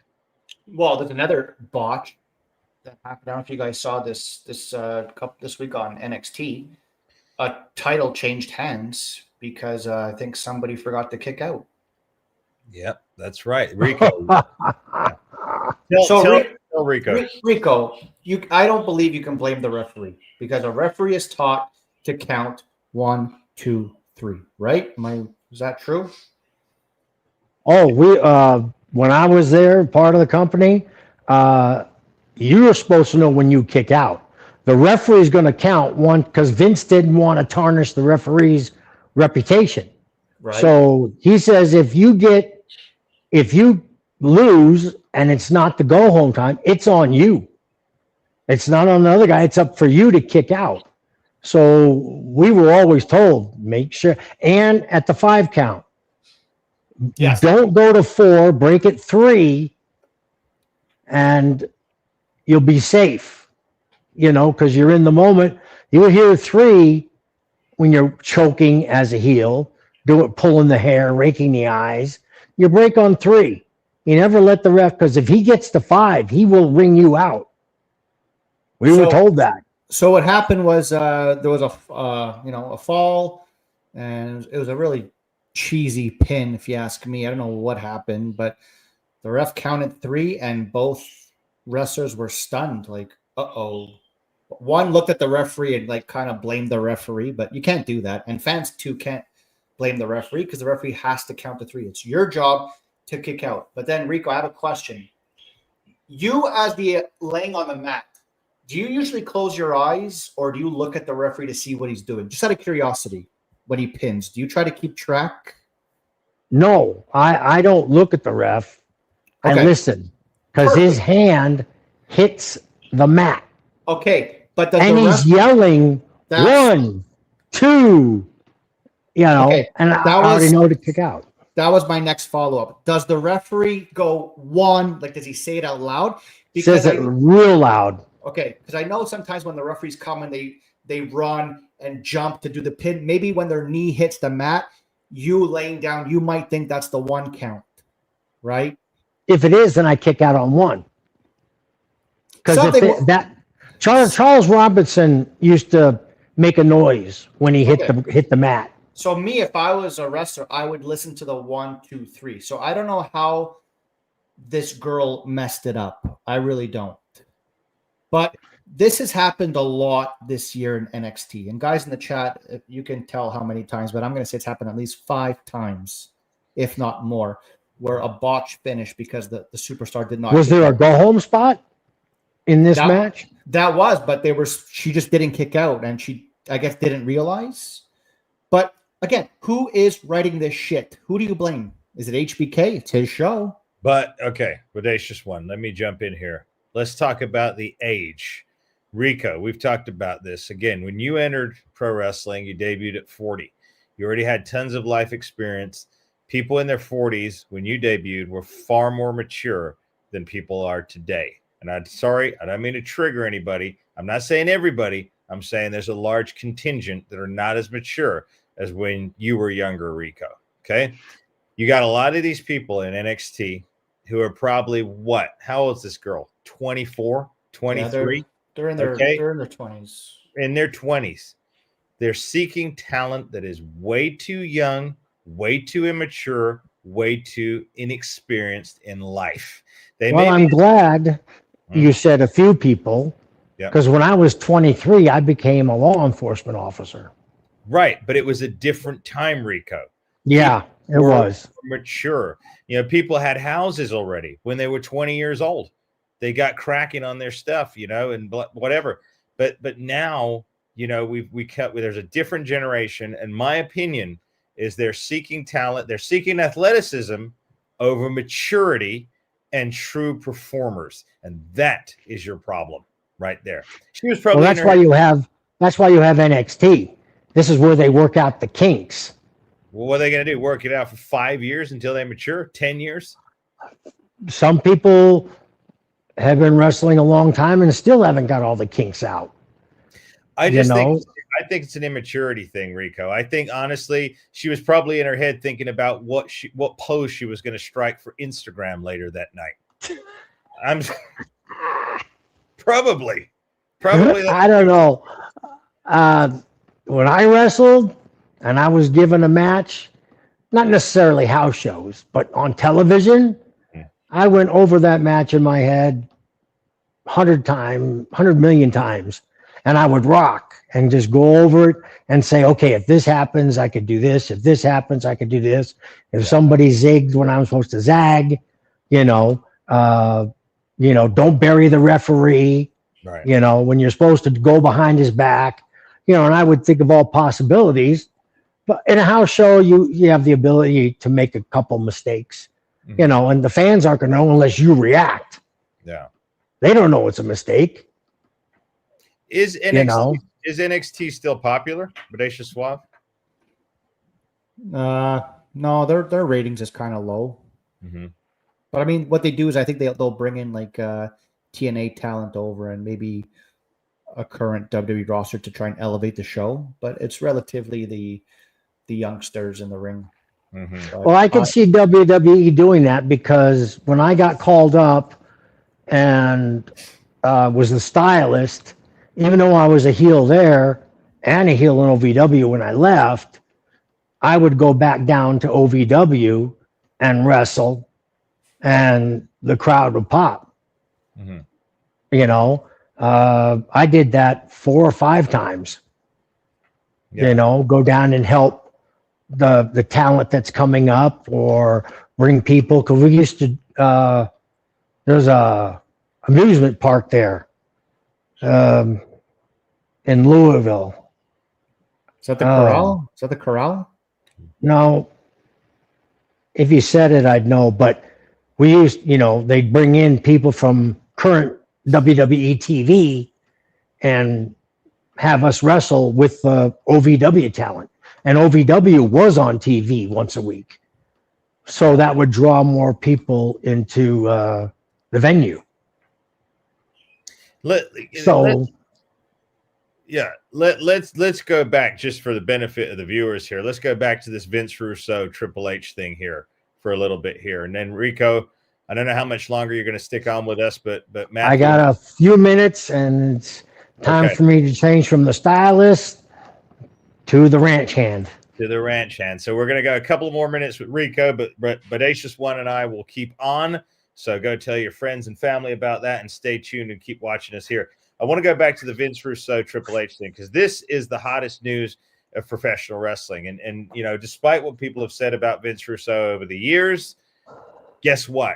Well, there's another botch that happened. I don't know if you guys saw this week on NXT. A title changed hands because I think somebody forgot to kick out. Yep, that's right, Rico. Tell Rico. Rico, I don't believe you can blame the referee because a referee is taught to count 1, 2, 3. Right? Is that true? Oh, when I was there, part of the company, you were supposed to know when you kick out. The referee is going to count one because Vince didn't want to tarnish the referee's reputation. Right. So he says if you lose and it's not the go home time, it's on you. It's not on the other guy. It's up for you to kick out. So we were always told, make sure. And at the 5 count, yes. Don't go to 4, break it 3, and you'll be safe, because you're in the moment. You hear 3 when you're choking as a heel, pulling the hair, raking the eyes. You break on 3. You never let the ref, because if he gets to 5, he will ring you out. We were told that. So what happened was there was a fall, and it was a really cheesy pin, if you ask me. I don't know what happened, but the ref counted 3, and both wrestlers were stunned. Like, uh-oh. One looked at the referee and kind of blamed the referee, but you can't do that. And fans too can't blame the referee because the referee has to count to 3. It's your job to kick out. But then, Rico, I have a question. You, as the laying on the mat, do you usually close your eyes or do you look at the referee to see what he's doing? Just out of curiosity, when he pins, do you try to keep track? No, I don't look at the ref. Okay. I listen because his hand hits the mat. Okay, but he's yelling 1, 2, okay, and I already know to kick out. That was my next follow-up. Does the referee go 1? Does he say it out loud? Because says it real loud. Okay, because I know sometimes when the referees come and they run and jump to do the pin, maybe when their knee hits the mat, you laying down, you might think that's the 1 count, right? If it is, then I kick out on 1. Because Charles Robinson used to make a noise when he hit the mat. So me, if I was a wrestler, I would listen to the 1, 2, 3. So I don't know how this girl messed it up. I really don't. But this has happened a lot this year in NXT. And guys in the chat, you can tell how many times, but I'm going to say it's happened at least 5 times, if not more, where a botch finished because the superstar did not. Was there a go-home spot in this match? That was, but she just didn't kick out, and she, I guess, didn't realize. But again, who is writing this shit? Who do you blame? Is it HBK? It's his show. But, okay, Bodacious one, let me jump in here. Let's talk about the age. Rico, we've talked about this. Again, when you entered pro wrestling, you debuted at 40. You already had tons of life experience. People in their 40s, when you debuted, were far more mature than people are today. And I'm sorry, I don't mean to trigger anybody. I'm not saying everybody. I'm saying there's a large contingent that are not as mature as when you were younger, Rico. Okay? You got a lot of these people in NXT who are probably what? How old is this girl? 24, 23? Yeah, they're in their 20s. In their 20s. They're seeking talent that is way too young, way too immature, way too inexperienced in life. I'm glad you said a few people, because when I was 23, I became a law enforcement officer. Right, but it was a different time, Rico. Yeah, it was. Mature. People had houses already when they were 20 years old. They got cracking on their stuff, and whatever. But now, there's a different generation, and my opinion is they're seeking talent, they're seeking athleticism over maturity, and true performers. And that is your problem right there. She was probably that's why you have NXT. This is where they work out the kinks. Well, what are they going to do? Work it out for 5 years until they mature? 10 years? Some people have been wrestling a long time and still haven't got all the kinks out. I think it's an immaturity thing, Rico. I think honestly, she was probably in her head thinking about what pose she was going to strike for Instagram later that night. I'm probably. I don't know. When I wrestled and I was given a match, not necessarily house shows, but on television, I went over that match in my head 100 million times, and I would rock and just go over it and say, okay, if this happens, I could do this. If this happens, I could do this. If somebody zigged when I'm supposed to zag, don't bury the referee. Right. When you're supposed to go behind his back, and I would think of all possibilities. But in a house show, you have the ability to make a couple mistakes, and the fans aren't going to know unless you react. Yeah. They don't know it's a mistake. Is NXT still popular? Bodacious Suave? No, their ratings is kind of low. Mm-hmm. But I mean, what they do is I think they'll bring in like TNA talent over and maybe a current WWE roster to try and elevate the show. But it's relatively the youngsters in the ring. Mm-hmm. Well, I can see WWE doing that because when I got called up and was the stylist, even though I was a heel there and a heel in OVW when I left, I would go back down to OVW and wrestle, and the crowd would pop. Mm-hmm. I did that 4 or 5 times. Yeah. Go down and help the talent that's coming up or bring people. Because we used to, there's a amusement park there in Louisville. Is that the Corral? Is that the Corral? No. If you said it, I'd know. But we used, they'd bring in people from current WWE TV and have us wrestle with OVW talent. And OVW was on TV once a week. So that would draw more people into the venue. Let's go back just for the benefit of the viewers here. Let's go back to this Vince Russo Triple H thing here for a little bit here. And then Rico, I don't know how much longer you're going to stick on with us, but Matthew, I got a few minutes and it's time for me to change from the stylist to the ranch hand. So we're going to go a couple more minutes with Rico, but Bodacious One and I will keep on. So go tell your friends and family about that and stay tuned and keep watching us here. I want to go back to the Vince Russo Triple H thing because this is the hottest news of professional wrestling. And despite what people have said about Vince Russo over the years, guess what?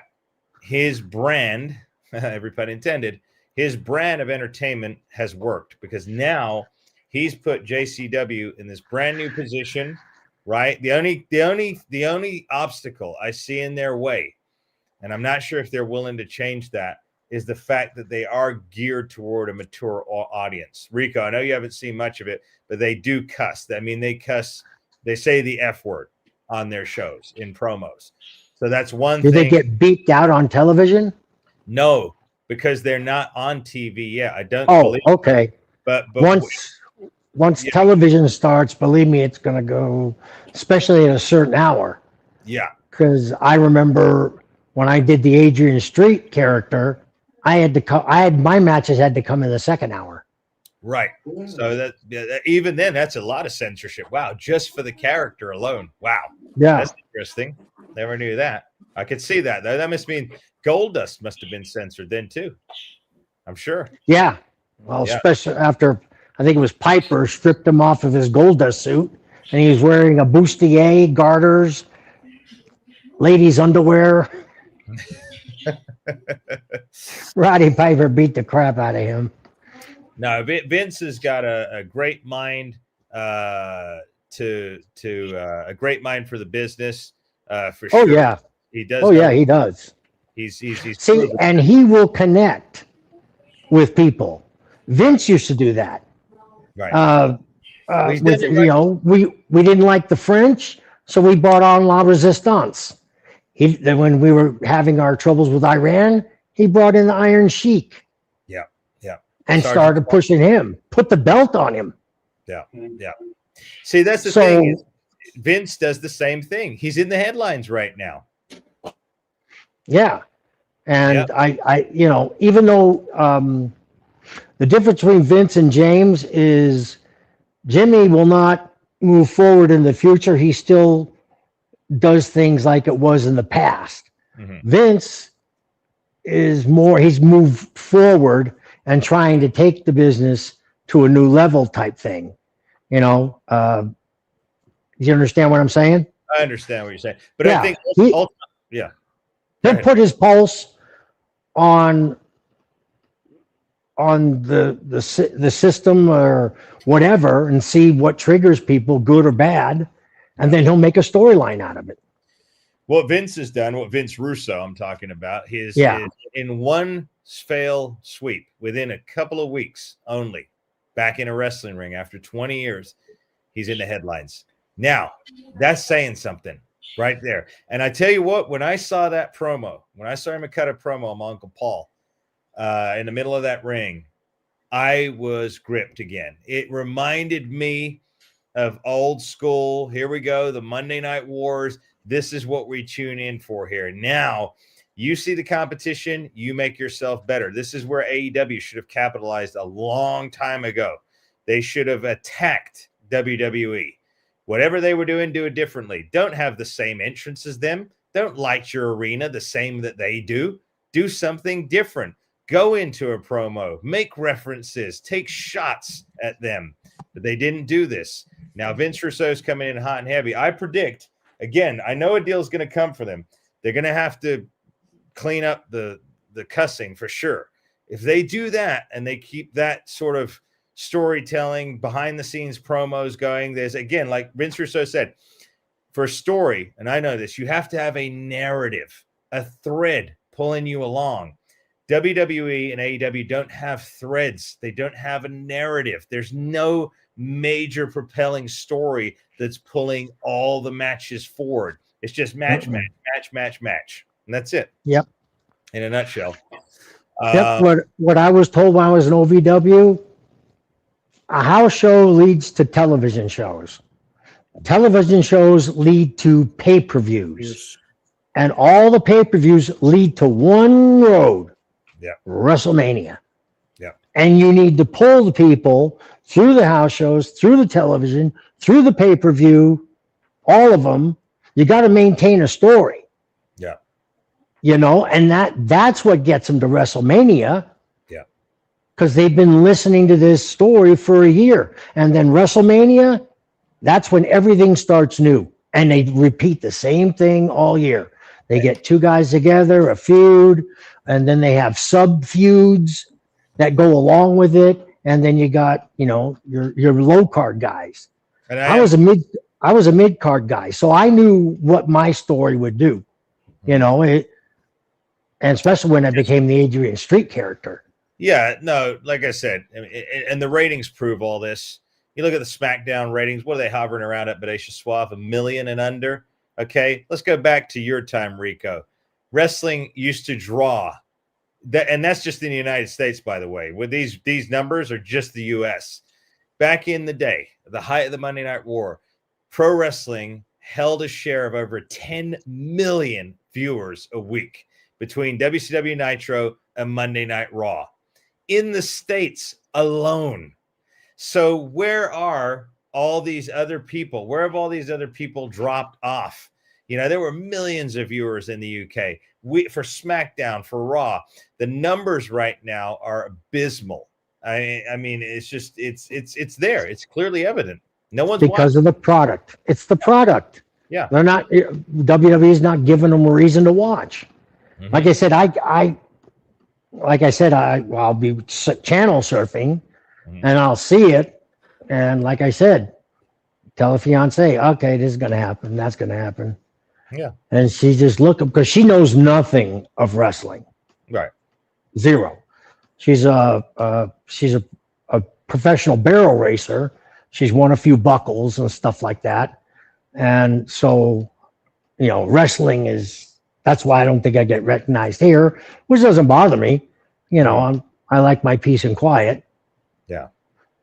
His brand, every pun intended, his brand of entertainment has worked because now he's put JCW in this brand new position, right? The only obstacle I see in their way, and I'm not sure if they're willing to change that, is the fact that they are geared toward a mature audience. Rico, I know you haven't seen much of it, but they do cuss. I mean, they cuss. They say the F word on their shows in promos. So that's one thing. Did they get beeped out on television? No, because they're not on TV yet. I don't believe okay. But once television starts, believe me, it's going to go, especially at a certain hour. Yeah. Because I remember when I did the Adrian Street character, my matches had to come in the second hour. Right. So even then, that's a lot of censorship. Wow. Just for the character alone. Wow. Yeah. That's interesting. Never knew that. I could see that though. That must mean Goldust must have been censored then too. I'm sure. Yeah. Well, especially after I think it was Piper stripped him off of his Goldust suit and he was wearing a bustier, garters, ladies' underwear. Roddy Piper beat the crap out of him. No, Vince has got a great mind a great mind for the business for sure. Oh yeah, he does. Oh yeah, he does. He's See, proven. and he will connect with people. Vince used to do that. Right. He's With done it right. we didn't like the French, so we brought on La Resistance. Then when we were having our troubles with Iran, he brought in the Iron Sheik Yeah. Yeah. and Sergeant started pushing him, put the belt on him. Yeah. Yeah. See, that's the thing. Is Vince does the same thing. He's in the headlines right now. Yeah. And I even though the difference between Vince and James is Jimmy will not move forward in the future. He still does things like it was in the past. Mm-hmm. Vince is more, he's moved forward and trying to take the business to a new level type thing. Do you understand what I'm saying? I understand what you're saying. But Yeah, I think, he'll put his pulse on the system or whatever and see what triggers people, good or bad, and then he'll make a storyline out of it. What Vince has done, what Vince Russo I'm talking about, is in one fail sweep within a couple of weeks only, back in a wrestling ring after 20 years, he's in the headlines. Now, that's saying something right there. And I tell you what, when I saw that promo, when I saw him cut a promo on my Uncle Paul in the middle of that ring, I was gripped again. It reminded me of old school. Here we go, the Monday Night Wars. This is what we tune in for here. Now, you see the competition, you make yourself better. This is where AEW should have capitalized a long time ago. They should have attacked WWE. Whatever they were doing, do it differently. Don't have the same entrance as them. Don't light your arena the same that they do. Do something different. Go into a promo, make references, take shots at them. But they didn't do this. Now, Vince Russo's coming in hot and heavy. I predict, again, I know a deal is going to come for them. They're going to have to clean up the cussing for sure. If they do that and they keep that sort of storytelling, behind the scenes promos going, there's, again, like Vince Russo said, for a story, and I know this, you have to have a narrative, a thread pulling you along. WWE and AEW don't have threads. They don't have a narrative. There's no major propelling story that's pulling all the matches forward. It's just match. And that's it. Yep. In a nutshell. Yep. What I was told when I was in OVW, a house show leads to television shows. Television shows lead to pay-per-views. Yes. And all the pay-per-views lead to one road. Yeah. WrestleMania. Yeah. And you need to pull the people through the house shows, through the television, through the pay-per-view, all of them. You got to maintain a story. Yeah. And that's what gets them to WrestleMania. Yeah. Because they've been listening to this story for a year. And then WrestleMania, that's when everything starts new. And they repeat the same thing all year. They get two guys together, a feud, and then they have sub feuds that go along with it. And then you got, your low card guys. And I was a mid card guy, so I knew what my story would do. And especially when I became the Adrian Street character. Yeah, no, like I said, and the ratings prove all this. You look at the SmackDown ratings, what are they hovering around at, Bodacious Suave? 1 million and under? Okay, let's go back to your time, Rico. Wrestling used to draw, and that's just in the United States, by the way. With these numbers are just the U.S. Back in the day, the height of the Monday Night War, pro wrestling held a share of over 10 million viewers a week between WCW Nitro and Monday Night Raw in the States alone. So where are all these other people? Where have all these other people dropped off? There were millions of viewers in the UK. For SmackDown, for Raw, the numbers right now are abysmal. I mean, it's just it's there. It's clearly evident. No one's because of the product. It's the product. Yeah, they're not. WWE is not giving them a reason to watch. Mm-hmm. Like I said, I'll be channel surfing. And I'll see it. And like I said, tell a fiance, okay, this is going to happen. That's going to happen. Yeah. And she just looked up because she knows nothing of wrestling. Right. Zero. She's a professional barrel racer. She's won a few buckles and stuff like that. And so, wrestling that's why I don't think I get recognized here, which doesn't bother me. I like my peace and quiet. Yeah.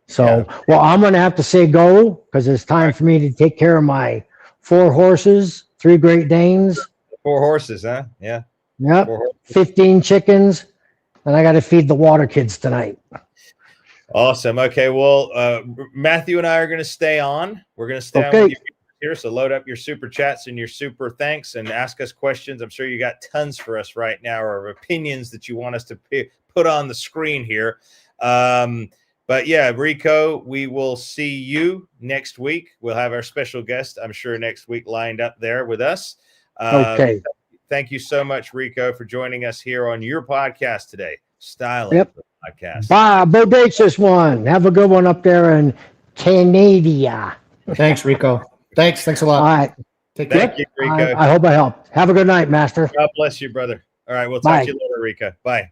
So, well, I'm going to have to say go because it's time for me to take care of my 4 horses, 3 Great Danes. 4 horses, huh? Yeah. Yep. 15 chickens. And I got to feed the water kids tonight. Awesome. Okay. Well, Matthew and I are going to stay on. We're going to stay on with you here. So load up your super chats and your super thanks and ask us questions. I'm sure you got tons for us right now, or opinions that you want us to put on the screen here. But yeah, Rico, we will see you next week. We'll have our special guest, I'm sure, next week lined up there with us. Okay. Thank you so much, Rico, for joining us here on your podcast today. Yep. Podcast. Bye, bodacious one. Have a good one up there in Canada. Thanks, Rico. Thanks a lot. All right. Take care. Thank you, Rico. I hope I helped. Have a good night, Master. God bless you, brother. All right, we'll talk to you later, Rico. Bye.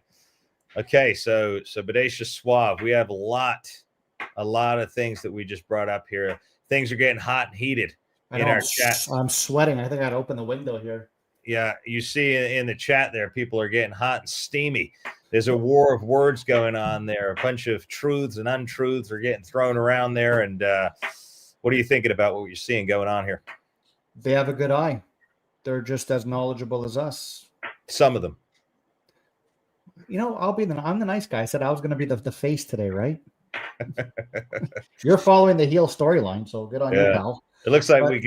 Okay, so Bodacious Suave, we have a lot of things that we just brought up here. Things are getting hot and heated in our chat. I'm sweating. I think I'd open the window here. Yeah, you see in the chat there, people are getting hot and steamy. There's a war of words going on there. A bunch of truths and untruths are getting thrown around there. And what are you thinking about what you're seeing going on here? They have a good eye. They're just as knowledgeable as us. Some of them. I'm the nice guy. I said I was going to be the face today, right? You're following the heel storyline, so good on you, pal. It looks like we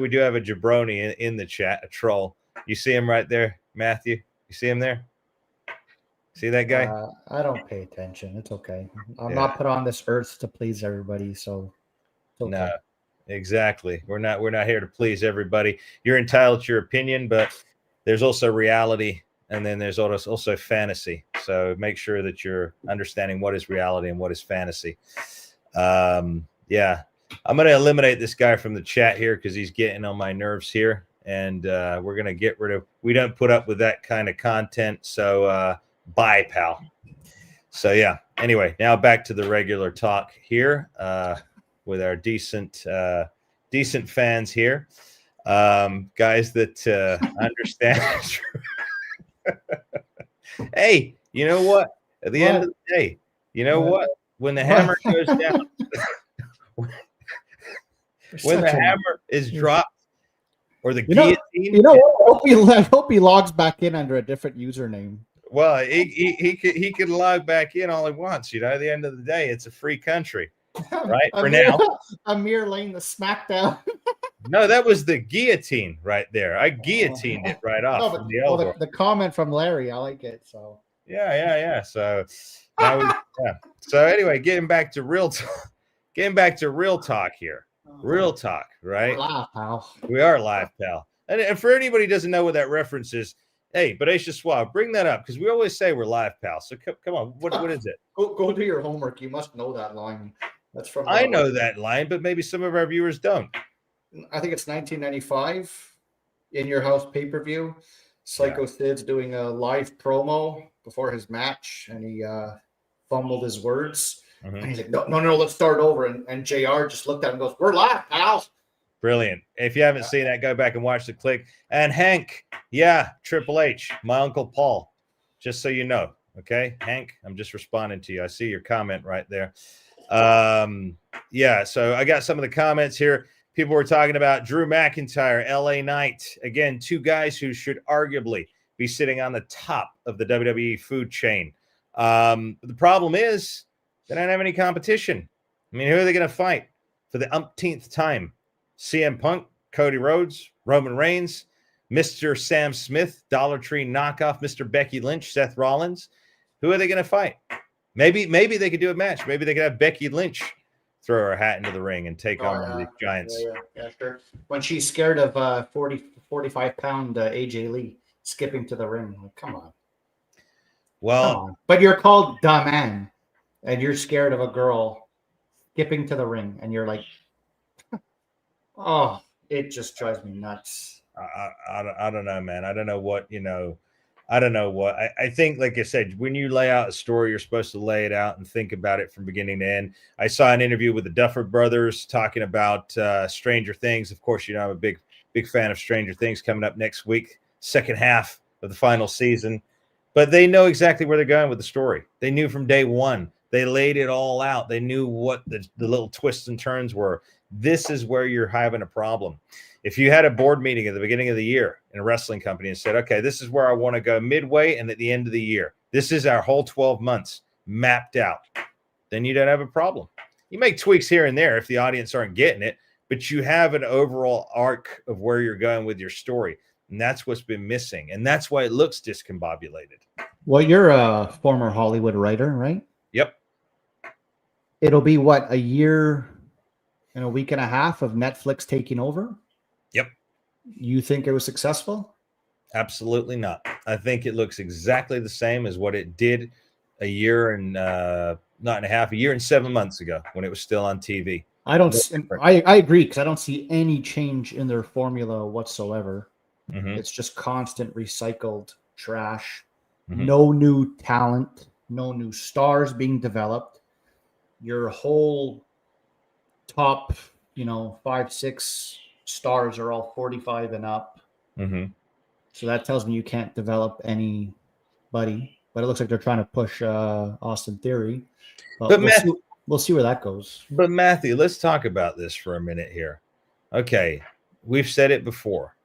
do have a jabroni in the chat, a troll. You see him right there, Matthew? You see him there? See that guy? I don't pay attention. It's okay. I'm not put on this earth to please everybody, so it's okay. No, exactly. We're not here to please everybody. You're entitled to your opinion, but there's also reality, and then there's also fantasy. So make sure that you're understanding what is reality and what is fantasy. I'm going to eliminate this guy from the chat here because he's getting on my nerves here, and we're going to get rid of. We don't put up with that kind of content, so bye, pal. So yeah. Anyway, now back to the regular talk here with our decent fans here, guys that understand. Hey, you know what? At the end of the day, you know what? When the hammer goes down, when the hammer is dropped, or the guillotine. I hope he logs back in under a different username. Well, he could log back in all he wants. At the end of the day, it's a free country, right? For now, Amir laying the smackdown. No, that was the guillotine right there. I guillotined it right off from the elbow. The comment from Larry, I like it. So yeah. So So anyway, getting back to real talk here. Real talk, right? We're live, pal. We are live, pal. And for anybody who doesn't know what that reference is, hey, Bodacious Suave, bring that up because we always say we're live, pal. So come on, what is it? Go do your homework. You must know that line. That's from. I know that line, but maybe some of our viewers don't. I think it's 1995 in your house pay-per-view. Psycho Sid's doing a live promo before his match, and he fumbled his words. Mm-hmm. And he's like, no, let's start over. And JR just looked at him and goes, we're live, pal. Brilliant. If you haven't seen that, go back and watch the clip. And Hank, Triple H, my Uncle Paul, just so you know. Okay, Hank, I'm just responding to you. I see your comment right there. So I got some of the comments here. People were talking about Drew McIntyre, LA Knight. Again, 2 guys who should arguably be sitting on the top of the WWE food chain. The problem is they don't have any competition. I mean, who are they going to fight for the umpteenth time? CM Punk, Cody Rhodes, Roman Reigns, Mr. Sam Smith, Dollar Tree knockoff, Mr. Becky Lynch, Seth Rollins. Who are they going to fight? Maybe they could do a match. Maybe they could have Becky Lynch throw her hat into the ring and take on one of these giants. Yeah, sure. When she's scared of 45-pound AJ Lee skipping to the ring. Like, come on. Well, come on. But you're called the man, and you're scared of a girl skipping to the ring, and you're like, oh, it just drives me nuts. I don't know, man. I don't know what, I don't know what. I think, like I said, when you lay out a story, you're supposed to lay it out and think about it from beginning to end. I saw an interview with the Duffer Brothers talking about Stranger Things. Of course, I'm a big fan of Stranger Things coming up next week, second half of the final season. But they know exactly where they're going with the story. They knew from day one. They laid it all out. They knew what the little twists and turns were. This is where you're having a problem. If you had a board meeting at the beginning of the year in a wrestling company and said, okay, this is where I want to go midway and at the end of the year, this is our whole 12 months mapped out, then you don't have a problem. You make tweaks here and there if the audience aren't getting it, but you have an overall arc of where you're going with your story. And that's what's been missing. And that's why it looks discombobulated. Well, you're a former Hollywood writer, right? Yep. It'll be what, a year and a week and a half of Netflix taking over? Yep. You think it was successful? Absolutely not. I think it looks exactly the same as what it did a year and a year and 7 months ago when it was still on TV. I agree, because I don't see any change in their formula whatsoever. Mm-hmm. It's just constant recycled trash. Mm-hmm. No new talent, no new stars being developed. Your whole top, 5, 6 stars are all 45 and up. Mm-hmm. So that tells me you can't develop anybody. But it looks like they're trying to push Austin Theory. But we'll see where that goes. But Matthew, let's talk about this for a minute here. Okay, we've said it before.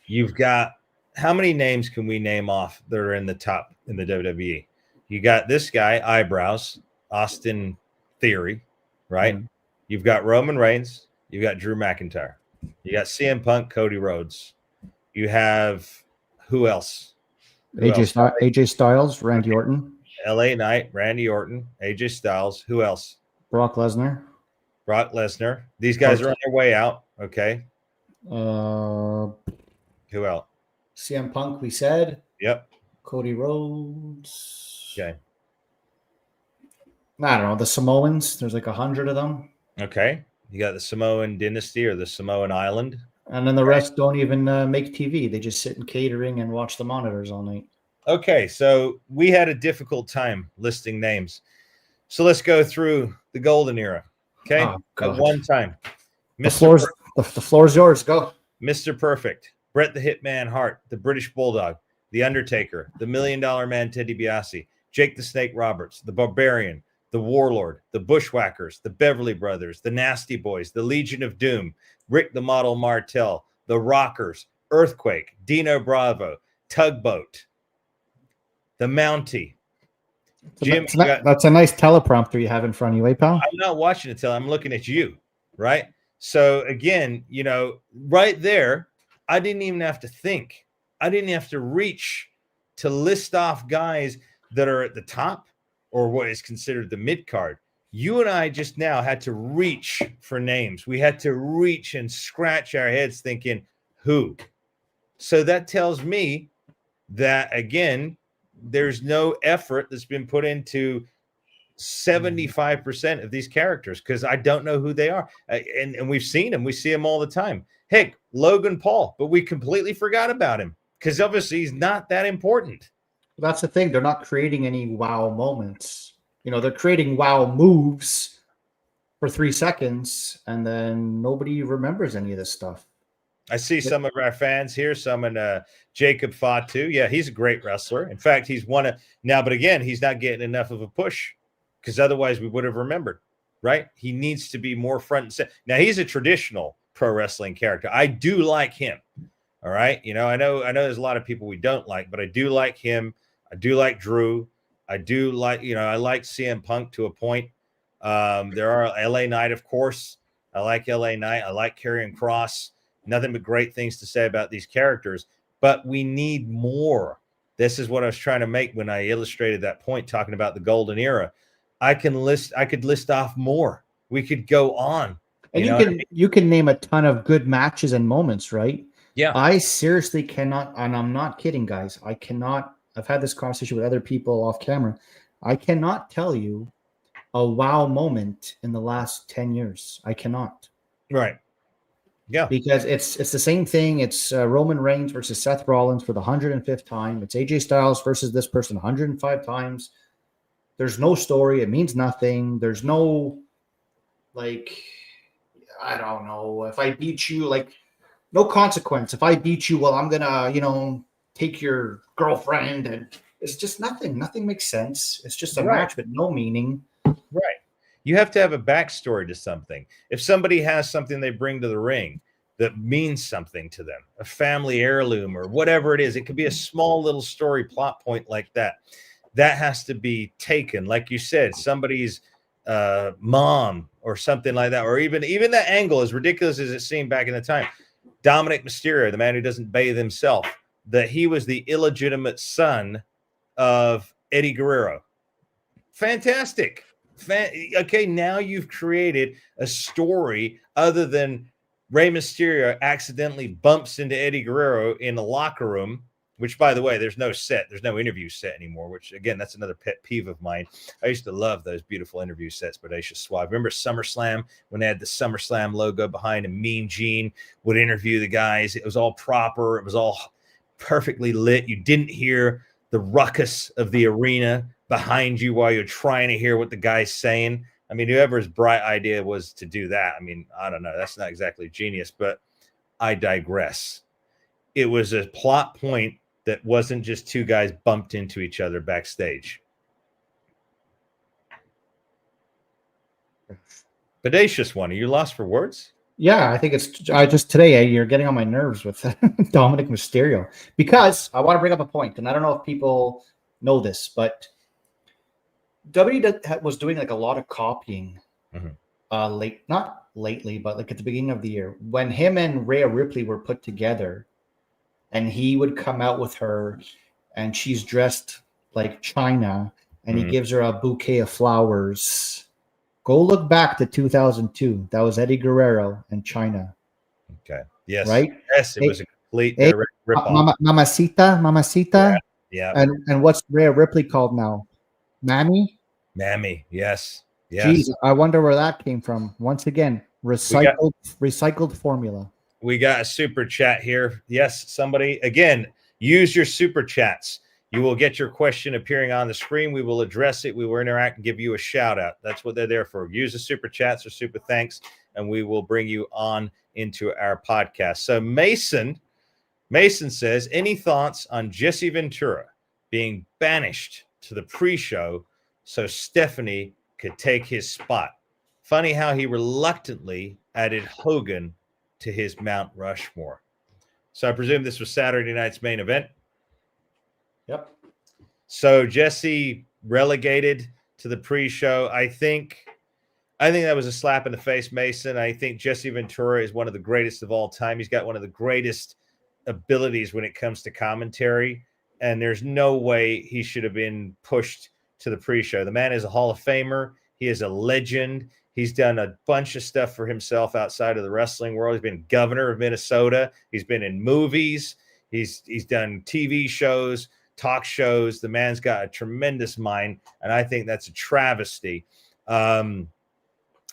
You've got, how many names can we name off that are in the top in the WWE? You got this guy, Eyebrows, Austin Theory, right? Mm-hmm. You've got Roman Reigns. You've got Drew McIntyre. You got CM Punk, Cody Rhodes. You have who else? AJ Styles, Randy Orton. LA Knight, Randy Orton, AJ Styles. Who else? Brock Lesnar. These guys are on their way out. Okay. Who else? CM Punk, we said. Yep. Cody Rhodes. Okay. I don't know. The Samoans, there's like 100 of them. Okay. You got the Samoan dynasty or the Samoan island. And then the rest don't even make TV. They just sit in catering and watch the monitors all night. Okay. So we had a difficult time listing names. So let's go through the golden era. Okay. At one time. The floor's yours. Go. Mr. Perfect. Bret the Hitman Hart, the British Bulldog, the Undertaker, the $1 Million Man Ted DiBiase, Jake the Snake Roberts, the Barbarian, the Warlord, the Bushwhackers, the Beverly Brothers, the Nasty Boys, the Legion of Doom, Rick the Model Martel, the Rockers, Earthquake, Dino Bravo, Tugboat, the Mountie. Jim, that's a nice teleprompter you have in front of you, pal? I'm not watching it, I'm looking at you, right? So again, right there, I didn't even have to think. I didn't have to reach to list off guys that are at the top or what is considered the mid card. You and I just now had to reach for names. We had to reach and scratch our heads thinking, who? So that tells me that, again, there's no effort that's been put into 75% of these characters because I don't know who they are. And we've seen them. We see them all the time. Heck, Logan Paul, but we completely forgot about him because obviously he's not that important. That's the thing. They're not creating any wow moments. They're creating wow moves for 3 seconds, and then nobody remembers any of this stuff. I see some of our fans here, some in Jacob Fatu. Yeah, he's a great wrestler. In fact, he's won it now, but again, he's not getting enough of a push because otherwise we would have remembered, right? He needs to be more front and center. Now, he's a traditional pro wrestling character. I do like him. All right. I know there's a lot of people we don't like, but I do like him. I do like Drew. I do like, I like CM Punk to a point. There are LA Knight, of course. I like LA Knight. I like Karrion Kross. Nothing but great things to say about these characters, but we need more. This is what I was trying to make when I illustrated that point, talking about the golden era. I could list off more. We could go on. And you can name a ton of good matches and moments, right? Yeah. I seriously cannot, and I'm not kidding, guys. I've had this conversation with other people off camera. I cannot tell you a wow moment in the last 10 years. I cannot. Right. Yeah. Because it's the same thing. It's Roman Reigns versus Seth Rollins for the 105th time. It's AJ Styles versus this person 105 times. There's no story. It means nothing. There's no, like, I don't know. If I beat you, like, no consequence. If I beat you, well, I'm going to, take your girlfriend. And it's just nothing. Nothing makes sense. It's just a match with no meaning. Right. You have to have a backstory to something. If somebody has something they bring to the ring that means something to them, a family heirloom or whatever it is, it could be a small little story plot point like that. That has to be taken, like you said, somebody's mom or something like that, or even that angle, as ridiculous as it seemed back in the time. Dominic Mysterio, the man who doesn't bathe himself, that he was the illegitimate son of Eddie Guerrero. Fantastic. Okay, now you've created a story other than Rey Mysterio accidentally bumps into Eddie Guerrero in the locker room, which, by the way, there's no interview set anymore, which, again, that's another pet peeve of mine. I used to love those beautiful interview sets, Bodacious Suave. Remember SummerSlam when they had the SummerSlam logo behind and Mean Gene would interview the guys? It was all proper. It was all perfectly lit. You didn't hear the ruckus of the arena behind you while you're trying to hear what the guy's saying. I mean, whoever's bright idea was to do that, I mean, I don't know. That's not exactly genius, but I digress. It was a plot point that wasn't just two guys bumped into each other backstage. Bodacious one, are you lost for words? Yeah, I think today you're getting on my nerves with Dominic Mysterio, because I want to bring up a point, and I don't know if people know this, but WWE was doing like a lot of copying not lately, but like at the beginning of the year when him and Rhea Ripley were put together, and he would come out with her and she's dressed like China and he gives her a bouquet of flowers. Go look back to 2002. That was Eddie Guerrero and China. Okay. Yes. Right? Yes, it was a complete rip-off. Mamacita. Yeah. And what's Rhea Ripley called now? Mammy? Mammy, yes. Jeez, I wonder where that came from. Once again, recycled formula. We got a super chat here. Yes, somebody, again, use your super chats. You will get your question appearing on the screen. We will address it. We will interact and give you a shout out. That's what they're there for. Use the super chats or super thanks, and we will bring you on into our podcast. So Mason says, any thoughts on Jesse Ventura being banished to the pre-show so Stephanie could take his spot? Funny how he reluctantly added Hogan to his Mount Rushmore. So I presume this was Saturday night's main event. Yep. So Jesse relegated to the pre-show. I think that was a slap in the face, Mason. I think Jesse Ventura is one of the greatest of all time. He's got one of the greatest abilities when it comes to commentary, and there's no way he should have been pushed to the pre-show. The man is a Hall of Famer. He is a legend. He's done a bunch of stuff for himself outside of the wrestling world. He's been governor of Minnesota. He's been in movies. He's done TV shows, talk shows. The man's got a tremendous mind, and I think that's a travesty.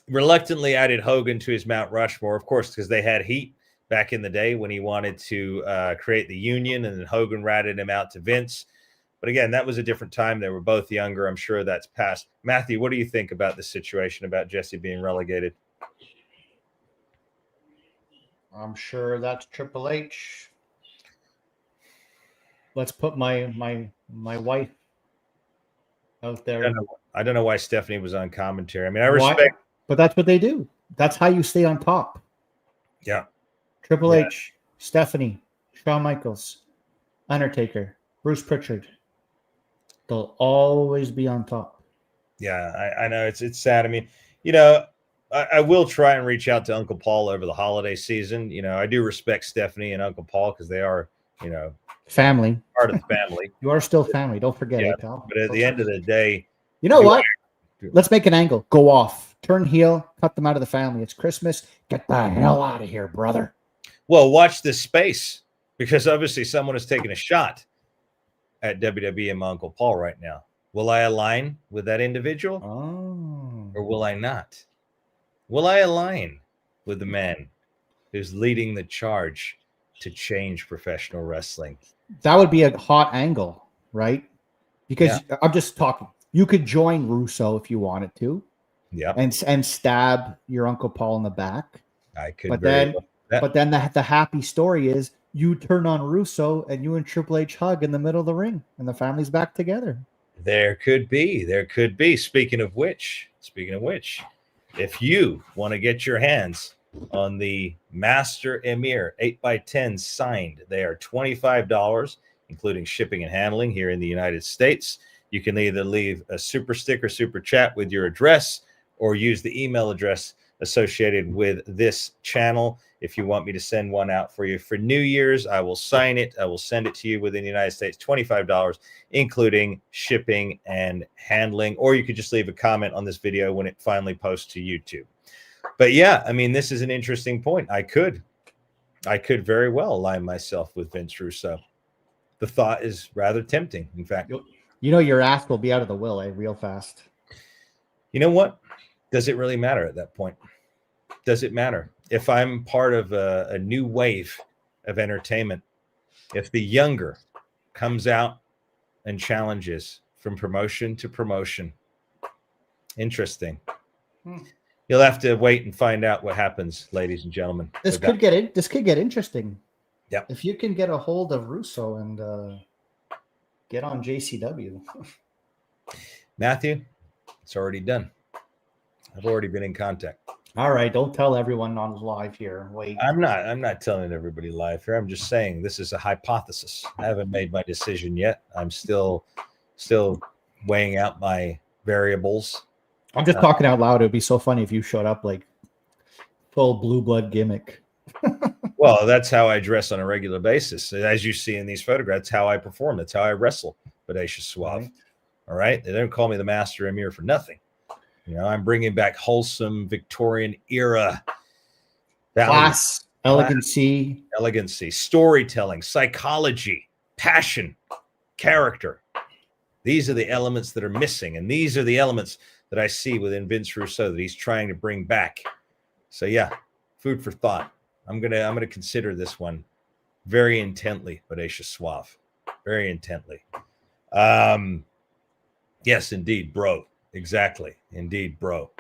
Reluctantly added Hogan to his Mount Rushmore, of course, because they had heat back in the day when he wanted to create the union, and then Hogan ratted him out to Vince. But again, that was a different time. They were both younger. I'm sure that's past. Matthew, what do you think about the situation about Jesse being relegated? I'm sure that's Triple H. Let's put my wife out there. I don't know why Stephanie was on commentary. I mean, I respect, but that's what they do. That's how you stay on top. Yeah. Triple H, Stephanie, Shawn Michaels, Undertaker, Bruce Pritchard. They'll always be on top. Yeah, I know it's sad. I mean, I will try and reach out to Uncle Paul over the holiday season. I do respect Stephanie and Uncle Paul because they are, family, part of the family. You are still family. Don't forget it, pal. But at the end of the day, you know what? Let's make an angle. Go off. Turn heel. Cut them out of the family. It's Christmas. Get the hell out of here, brother. Well, watch this space, because obviously someone is taking a shot at WWE and my Uncle Paul right now. Will I align with that individual? Or will I not? Will I align with the man who's leading the charge to change professional wrestling. That would be a hot angle, right? Because I'm just talking. You could join Russo if you wanted to. Yeah. And stab your Uncle Paul in the back. I could. But then the happy story is you turn on Russo and you and Triple H hug in the middle of the ring and the family's back together. There could be. Speaking of which, if you want to get your hands on the Master Emir 8x10 signed, they are $25, including shipping and handling here in the United States. You can either leave a super sticker, super chat with your address, or use the email address associated with this channel. If you want me to send one out for you for New Year's, I will sign it. I will send it to you within the United States, $25, including shipping and handling. Or you could just leave a comment on this video when it finally posts to YouTube. But yeah, I mean, this is an interesting point. I could very well align myself with Vince Russo. The thought is rather tempting, in fact. You know, your ass will be out of the will, real fast. You know what? Does it really matter at that point? Does it matter? If I'm part of a new wave of entertainment, if the younger comes out and challenges from promotion to promotion, interesting. You'll have to wait and find out what happens, ladies and gentlemen. This could get interesting. Yeah. If you can get a hold of Russo and get on JCW. Matthew, it's already done. I've already been in contact. All right, don't tell everyone on live here. Wait. I'm not telling everybody live here. I'm just saying this is a hypothesis. I haven't made my decision yet. I'm still weighing out my variables. I'm just talking out loud. It would be so funny if you showed up like full blue blood gimmick. Well, that's how I dress on a regular basis. As you see in these photographs, how I perform. That's how I wrestle. Bodacious Suave. Right. All right. They don't call me the Master Emir for nothing. You know, I'm bringing back wholesome Victorian era class, elegancy, storytelling, psychology, passion, character. These are the elements that are missing, and these are the elements that I see within Vince Russo that he's trying to bring back. So yeah, food for thought. I'm gonna consider this one very intently, Bodacious Suave, very intently. Yes, indeed, bro. Exactly. Indeed, bro.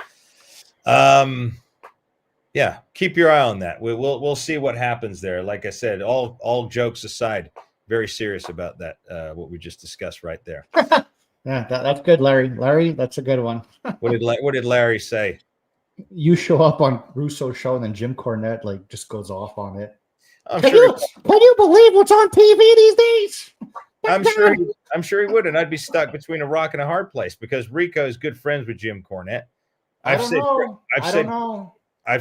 Yeah, keep your eye on that. We'll see what happens there. Like I said, all jokes aside, very serious about that, what we just discussed right there. Yeah, that's good, Larry. Larry, that's a good one. What did Larry say? You show up on Russo's show and then Jim Cornette like just goes off on it. Can you believe what's on TV these days? I'm sure he would, and I'd be stuck between a rock and a hard place because Rico is good friends with Jim Cornette. I've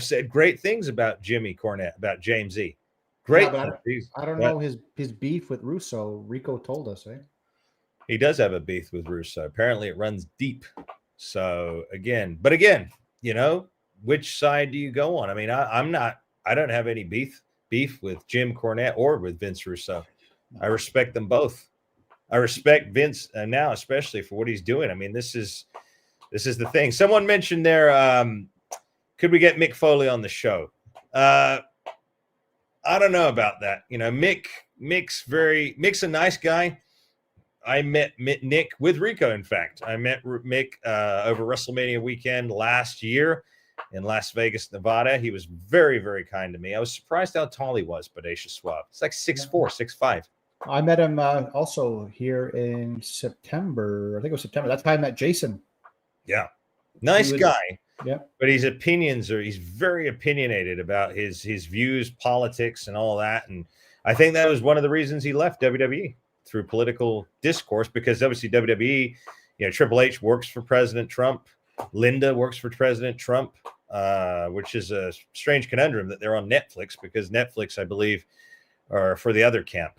said great things about Jimmy Cornette, about James E. Great. Yeah, I don't know his beef with Russo. Rico told us, eh? He does have a beef with Russo. Apparently, it runs deep. So again, you know, which side do you go on? I mean, I don't have any beef with Jim Cornette or with Vince Russo. I respect them both. I respect Vince now, especially for what he's doing. I mean, this is the thing. Someone mentioned there, could we get Mick Foley on the show? I don't know about that. You know, Mick's a nice guy. I met Nick with Rico. In fact, I met Mick over WrestleMania weekend last year in Las Vegas, Nevada. He was very, very kind to me. I was surprised how tall he was, Bodacious Suave. It's like 6'4", 6'5". I met him also here in September. I think it was September. That's how I met Jason. Yeah. Nice guy. Yeah. But he's very opinionated about his views, politics, and all that. And I think that was one of the reasons he left WWE, through political discourse, because obviously WWE, you know, Triple H works for President Trump. Linda works for President Trump, which is a strange conundrum that they're on Netflix, because Netflix, I believe, are for the other camp.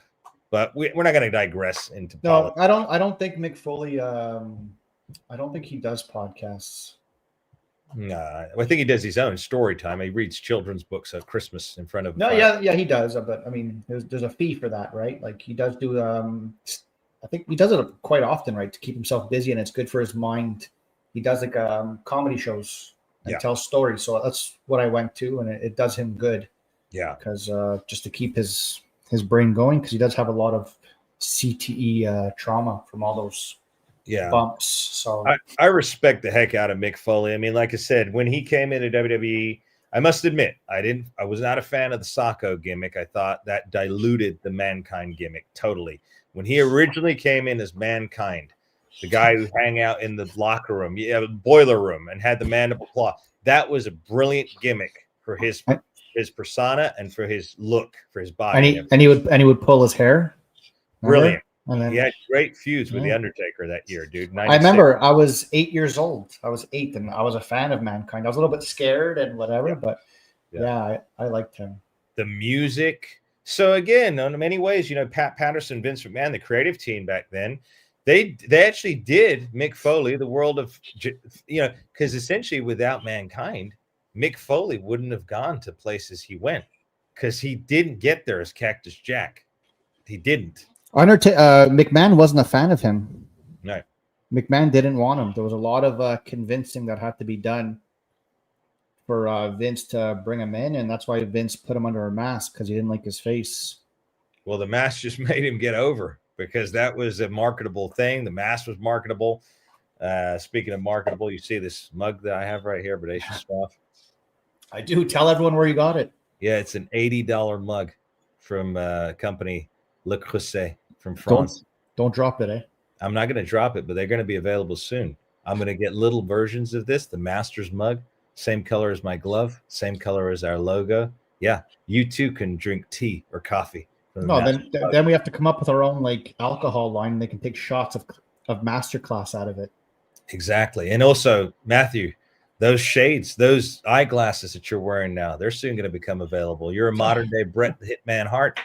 But we're not going to digress into politics. No, I don't think Mick Foley. I don't think he does podcasts. I think he does his own story time. He reads children's books at Christmas in front of. No, yeah, he does. But I mean, there's a fee for that, right? Like he does do. I think he does it quite often, right, to keep himself busy, and it's good for his mind. He does like comedy shows and tells stories. So that's what I went to, and it does him good. Yeah. Because just to keep his brain going, because he does have a lot of CTE trauma from all those bumps. So I respect the heck out of Mick Foley. I mean, like I said, when he came into WWE, I must admit, I was not a fan of the Sacco gimmick. I thought that diluted the Mankind gimmick totally. When he originally came in as Mankind, the guy who hang out in the locker room, boiler room, and had the mandible claw, that was a brilliant gimmick for his persona and for his look, for his body. And he would pull his hair. Remember? Brilliant. And then, he had great feuds with the Undertaker that year, dude. 96. I remember I was 8 years old. I was 8, and I was a fan of Mankind. I was a little bit scared and whatever, but I liked him. The music. So again, in many ways, Pat Patterson, Vince McMahon, the creative team back then, they actually did Mick Foley the world of, because essentially without Mankind, Mick Foley wouldn't have gone to places he went, because he didn't get there as Cactus Jack. He didn't. McMahon wasn't a fan of him. No. McMahon didn't want him. There was a lot of convincing that had to be done for Vince to bring him in, and that's why Vince put him under a mask, because he didn't like his face. Well, the mask just made him get over, because that was a marketable thing. The mask was marketable. Speaking of marketable, you see this mug that I have right here, Bodacious Stuff. I do. Tell everyone where you got it. Yeah, it's an $80 mug from company Le Creuset from France. Don't drop it, eh? I'm not going to drop it, but they're going to be available soon. I'm going to get little versions of this, the Masters mug, same color as my glove, same color as our logo. Yeah, you too can drink tea or coffee. No, then we have to come up with our own alcohol line. They can take shots of Masterclass out of it. Exactly. And also, Matthew, those shades, those eyeglasses that you're wearing now, they're soon going to become available. You're a modern day Bret Hitman Hart.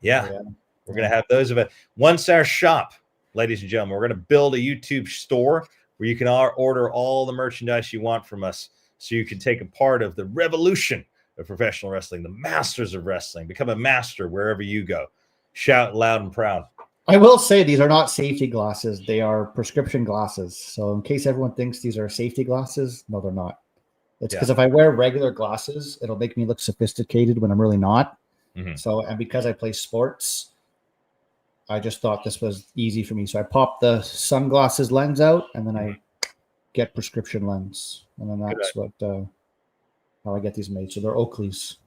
Yeah. We're going to have those available. Once our shop, ladies and gentlemen, we're going to build a YouTube store where you can order all the merchandise you want from us, so you can take a part of the revolution of professional wrestling, the masters of wrestling. Become a master wherever you go. Shout loud and proud. I will say these are not safety glasses. They are prescription glasses. So in case everyone thinks these are safety glasses, no, they're not. It's because if I wear regular glasses, it'll make me look sophisticated when I'm really not. Mm-hmm. So, and because I play sports, I just thought this was easy for me. So I pop the sunglasses lens out, and then I get prescription lens. And then that's how I get these made. So they're Oakley's.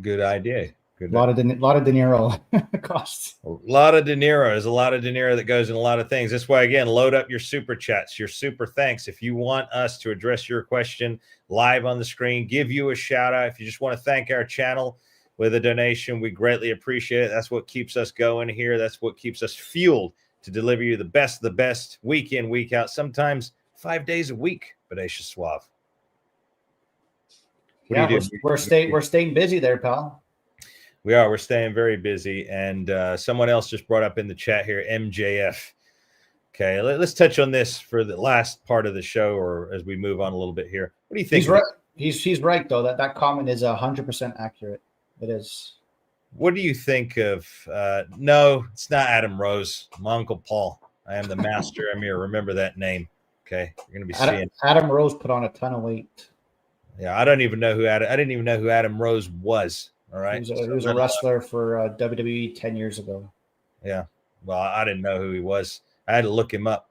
Good idea. Good. A lot of De Niro costs. A lot of De Niro. There's a lot of De Niro that goes in a lot of things. That's why, again, load up your super chats, your super thanks. If you want us to address your question live on the screen, give you a shout out. If you just want to thank our channel with a donation, we greatly appreciate it. That's what keeps us going here. That's what keeps us fueled to deliver you the best of the best week in, week out, sometimes 5 days a week. Bodacious Suave. What do you do? We're staying busy there, pal. We are. We're staying very busy. And someone else just brought up in the chat here, MJF. Okay, let's touch on this for the last part of the show, or as we move on a little bit here. What do you think? He's right. He's right, though. That comment is 100% accurate. It is. What do you think of? No, it's not Adam Rose. My Uncle Paul. I am the master Amir. Remember that name. Okay, you're going to be seeing. Adam Rose put on a ton of weight. Yeah, I didn't even know who Adam Rose was. All right, he was a wrestler for WWE 10 years ago. Yeah, well, I didn't know who he was. I had to look him up.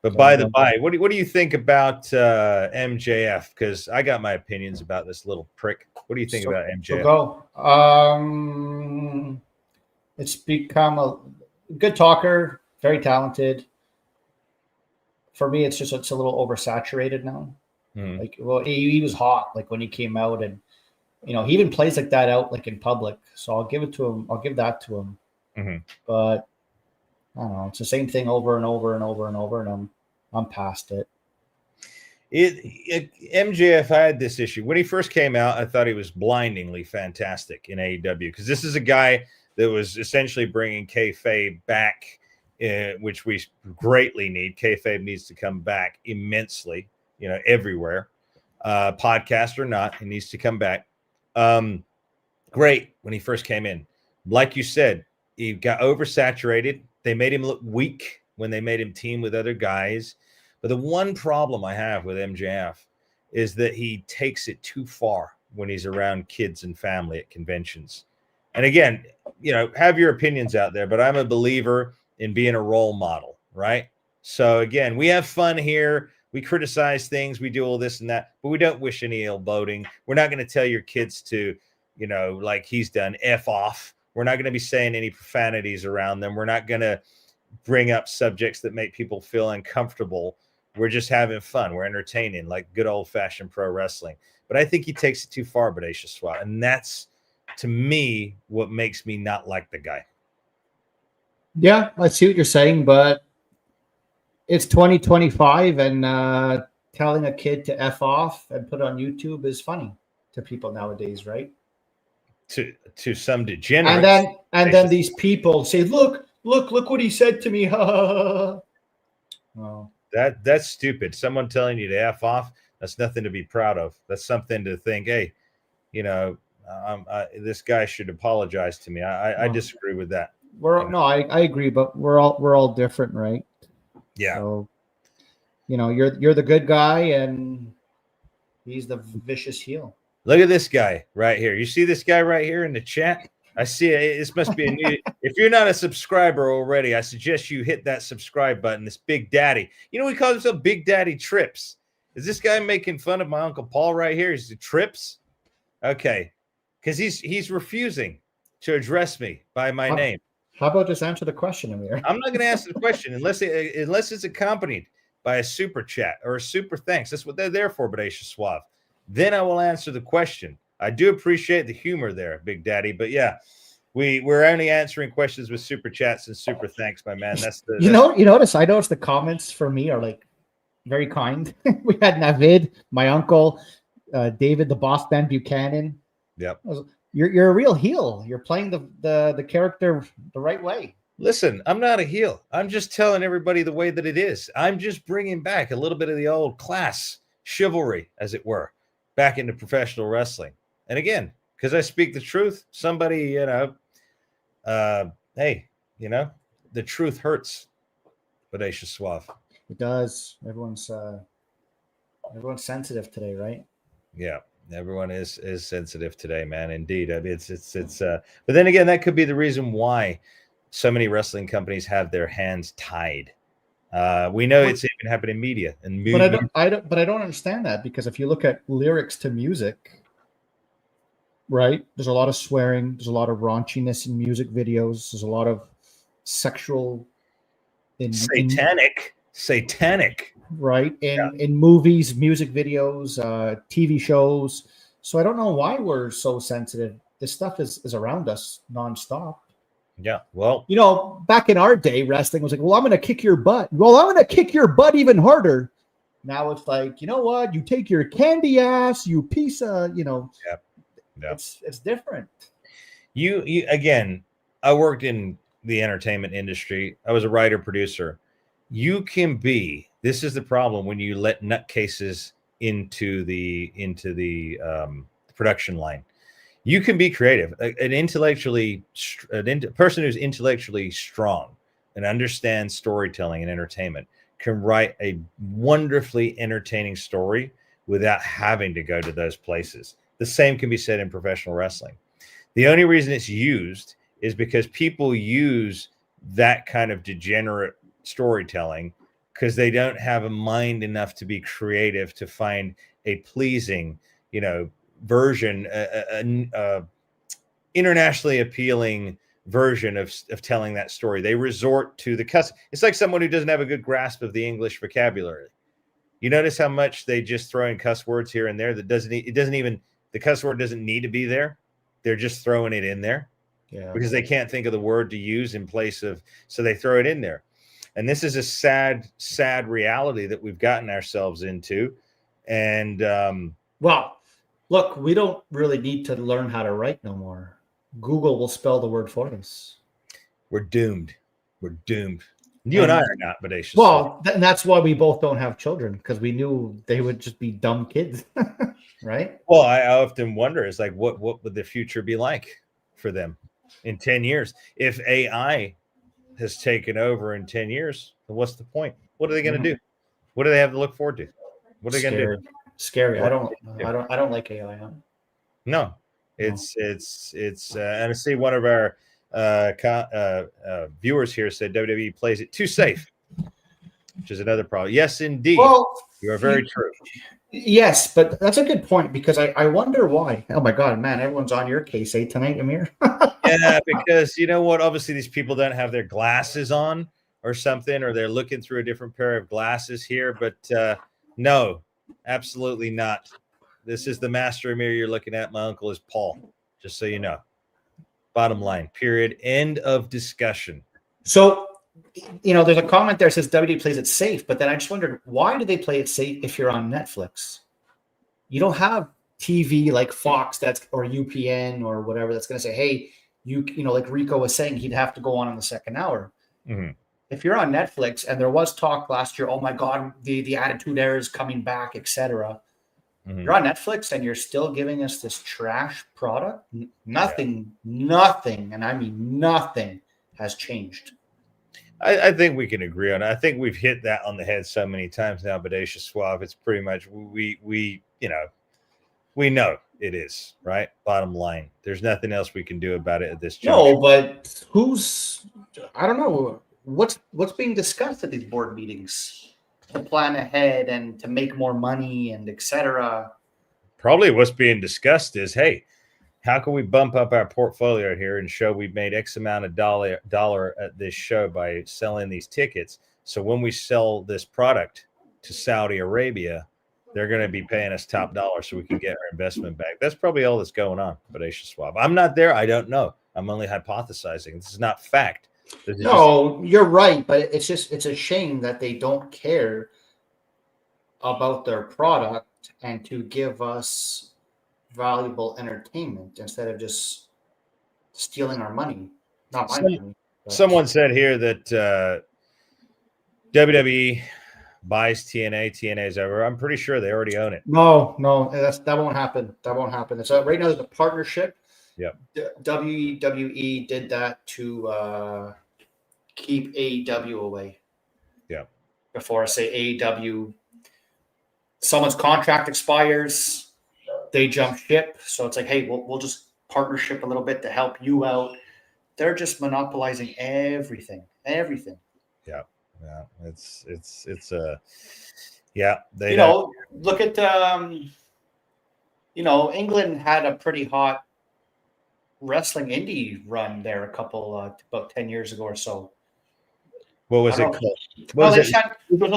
But by the by, what do you think about MJF? Because I got my opinions about this little prick. What do you think about MJF? So go. It's become a good talker, very talented. For me, it's a little oversaturated now. Mm-hmm. He was hot when he came out, and he even plays like that out in public. So I'll give it to him. I'll give that to him. Mm-hmm. But I don't know. It's the same thing over and over and over and over, and I'm past it. MJF, I had this issue when he first came out. I thought he was blindingly fantastic in AEW, because this is a guy that was essentially bringing kayfabe back, which we greatly need. Kayfabe needs to come back immensely, everywhere, podcast or not, he needs to come back. Great when he first came in. Like you said, he got oversaturated. They made him look weak when they made him team with other guys. But the one problem I have with MJF is that he takes it too far. when he's around kids and family at conventions. And again, have your opinions out there, but I'm a believer in being a role model, right? So again, we have fun here. We criticize things. We do all this and that, but we don't wish any ill boding. We're not going to tell your kids to, like he's done, F off. We're not going to be saying any profanities around them. We're not going to bring up subjects that make people feel uncomfortable. We're just having fun. We're entertaining, like good old fashioned pro wrestling. But I think he takes it too far, Bodacious Swat. And that's, to me, what makes me not like the guy. Yeah, I see what you're saying, but it's 2025, and telling a kid to F off and put it on YouTube is funny to people nowadays, right? To some degenerates. And then these people say, look what he said to me. Oh. That's stupid. Someone telling you to F off, that's nothing to be proud of. That's something to think, hey, this guy should apologize to me. I disagree with that. I agree, but we're all different, right? Yeah. So, you're the good guy and he's the vicious heel. Look at this guy right here. You see this guy right here in the chat? I see it. This must be a new. If you're not a subscriber already, I suggest you hit that subscribe button. This Big Daddy. He calls himself Big Daddy Trips. Is this guy making fun of my Uncle Paul right here? Is it Trips? Okay. Because he's refusing to address me by my name. How about just answer the question, Amir? I'm not going to answer the question unless it's accompanied by a super chat or a super thanks. That's what they're there for, Bodacious Suave. Then I will answer the question. I do appreciate the humor there, Big Daddy. But yeah, we're only answering questions with super chats and super thanks, my man. You notice the comments for me are like very kind. We had Navid, my uncle, David, the boss man Buchanan. Yep. You're a real heel. You're playing the character the right way. Listen, I'm not a heel. I'm just telling everybody the way that it is. I'm just bringing back a little bit of the old class chivalry, as it were, back into professional wrestling. And again, because I speak the truth, somebody, hey, the truth hurts. Bodacious Suave. It does. Everyone's sensitive today, right? Yeah. Everyone is sensitive today, man. Indeed. I mean, it's but then again, that could be the reason why so many wrestling companies have their hands tied. We know it's even happened in media and movement. But I don't understand that, because if you look at lyrics to music, right? There's a lot of swearing. There's a lot of raunchiness in music videos. There's a lot of sexual, satanic. Right. In movies, music videos, TV shows. So I don't know why we're so sensitive. This stuff is around us nonstop. Yeah. Well, back in our day, wrestling was like, well, I'm going to kick your butt. Well, I'm going to kick your butt even harder. Now it's like, you know what? You take your candy ass, you piece of, Yep. It's different. You again, I worked in the entertainment industry. I was a writer, producer. You can be, this is the problem when you let nutcases into the production line. You can be creative. A person who's intellectually strong and understands storytelling and entertainment can write a wonderfully entertaining story without having to go to those places. The same can be said in professional wrestling. The only reason it's used is because people use that kind of degenerate storytelling because they don't have a mind enough to be creative to find a pleasing, version, internationally appealing version of telling that story. They resort to the cuss. It's like someone who doesn't have a good grasp of the English vocabulary. You notice how much they just throw in cuss words here and there that the cuss word doesn't need to be there. They're just throwing it in there because they can't think of the word to use in place of, so they throw it in there. And this is a sad, sad reality that we've gotten ourselves into. And well, look, we don't really need to learn how to write no more. Google will spell the word for us. We're doomed. We're doomed. You and I are not, Bodacious. Well, and that's why we both don't have children, because we knew they would just be dumb kids, right? Well, I often wonder, it's like, what would the future be like for them in 10 years? If AI has taken over in 10 years, then what's the point? What are they going to do? What do they have to look forward to? What are they going to do? Scary. I don't like AI. No, it's and I see one of our viewers here said WWE plays it too safe, which is another problem. Yes, indeed. Well, You are very true. Yes, but that's a good point because I wonder why. Oh my God, man, everyone's on your case, tonight, Amir? Yeah, because you know what? Obviously, these people don't have their glasses on or something, or they're looking through a different pair of glasses here. But no, absolutely not. This is the master Amir you're looking at. My uncle is Paul, just so you know. Bottom line, period. End of discussion. So, there's a comment there that says WWE plays it safe, but then I just wondered, why do they play it safe if you're on Netflix? You don't have TV like Fox or UPN or whatever that's going to say, hey, like Rico was saying, he'd have to go on the second hour. Mm-hmm. If you're on Netflix, and there was talk last year, oh my God, the Attitude Era is coming back, etc. Mm-hmm. You're on Netflix and you're still giving us this trash product. Nothing, and I mean nothing has changed. I think we can agree on it. I think we've hit that on the head so many times now, Bodacious Suave. It's pretty much we know it is, right? Bottom line. There's nothing else we can do about it at this juncture. No, but I don't know, what's being discussed at these board meetings to plan ahead and to make more money and etc. Probably what's being discussed is, hey, how can we bump up our portfolio here and show we've made X amount of dollar at this show by selling these tickets? So when we sell this product to Saudi Arabia, they're going to be paying us top dollar so we can get our investment back. That's probably all that's going on, Bodacious Suave. I'm not there. I don't know. I'm only hypothesizing. This is not fact. You're right, but it's a shame that they don't care about their product and to give us valuable entertainment instead of just stealing our money. Not my money. Someone said here that WWE buys TNA. TNA is over. I'm pretty sure they already own it. No, that won't happen. That won't happen. It's right now there's a partnership. Yeah. WWE did that to keep AEW away. Yeah. Before I say AEW, someone's contract expires, they jump ship. So it's like, hey, we'll just partnership a little bit to help you out. They're just monopolizing everything. Yeah. Yeah. It's yeah. They look at England had a pretty hot wrestling indie run there about 10 years ago or so. What was it called? There was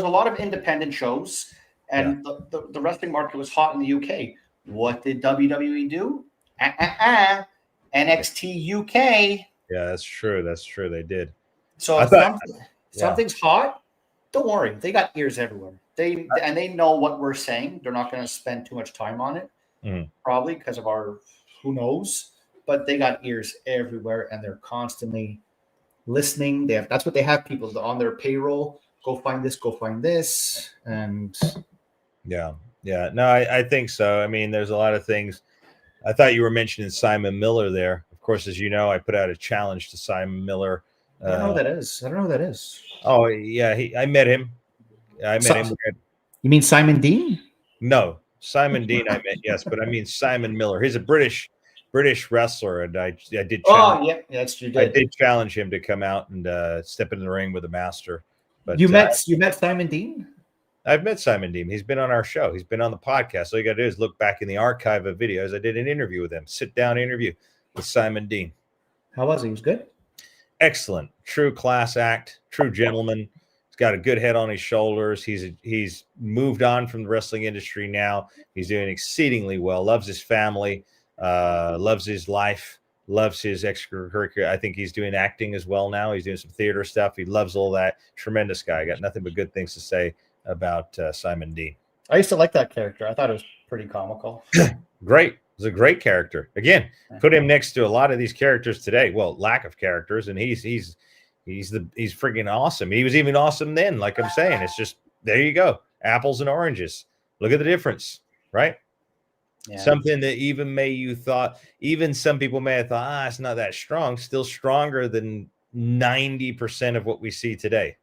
a lot of independent shows, and the wrestling market was hot in the UK. What did WWE do? NXT UK. Yeah, that's true. They did. So if something's hot, don't worry. They got ears everywhere. They know what we're saying. They're not going to spend too much time on it, probably because of our who knows. But they got ears everywhere, and they're constantly listening. That's what they have people on their payroll. Go find this, and yeah. No, I think so. I mean, there's a lot of things. I thought you were mentioning Simon Miller there. Of course, as you know, I put out a challenge to Simon Miller. I don't know who that is. Oh yeah, I met him. Him. You mean Simon Dean? No, Simon Dean. I met, yes, but I mean Simon Miller. He's a British wrestler, and I did. That's true. I did challenge him to come out and step in the ring with the master. But you met Simon Dean? I've met Simon Dean. He's been on our show. He's been on the podcast. All you got to do is look back in the archive of videos. I did an interview with him, sit-down interview with Simon Dean. How was he? He was good? Excellent. True class act, true gentleman. He's got a good head on his shoulders. He's moved on from the wrestling industry now. He's doing exceedingly well. Loves his family, loves his life, loves his extracurricular. I think he's doing acting as well now. He's doing some theater stuff. He loves all that. Tremendous guy. Got nothing but good things to say about Simon Dean. I used to like that character. I thought it was pretty comical. Great. It was a great character. Again, put him next to a lot of these characters today. Well, lack of characters, and he's freaking awesome. He was even awesome then. Like I'm saying, it's just there you go. Apples and oranges. Look at the difference, right? Yeah. Something that even some people may have thought, it's not that strong. Still stronger than 90% of what we see today.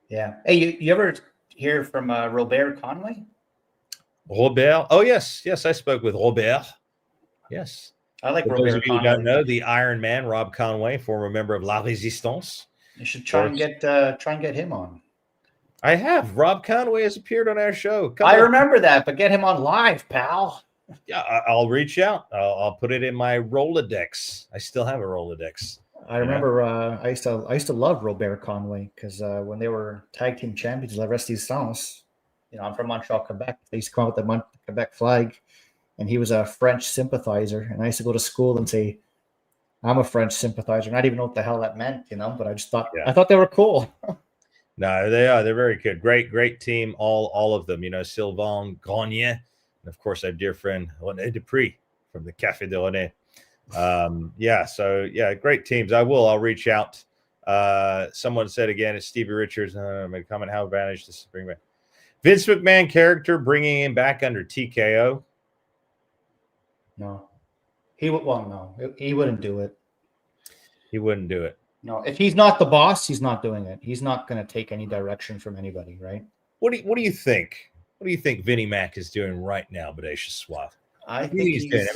Yeah. Hey, you ever hear from Robert Conway? Robert? Oh, yes. I spoke with Robert. Yes. I like For those Robert of you who don't Conway. know, the Iron Man, Rob Conway, former member of La Resistance. You should try and get him on. I have. Rob Conway has appeared on our show. I remember that, but get him on live, pal. Yeah, I'll reach out. I'll put it in my Rolodex. I still have a Rolodex. I remember I used to love Robert Conway because when they were tag team champions, La Resistance, I'm from Montreal, Quebec. They used to come out with the Quebec flag, and he was a French sympathizer. And I used to go to school and say, I'm a French sympathizer. Not even know what the hell that meant, but I just thought I thought they were cool. No, they are. They're very good. Great team. All of them. Sylvain Grenier, and of course our dear friend René Dupree from the Café de René. Great teams. I'll reach out. Someone said again, it's Stevie Richards. Comment how advantage this is bring back Vince McMahon character, bringing him back under TKO. No, he wouldn't do it. He wouldn't do it. No, if he's not the boss, he's not doing it. He's not going to take any direction from anybody, right? What do you think? What do you think Vinnie Mac is doing right now, Bodacious Suave? I think he's doing.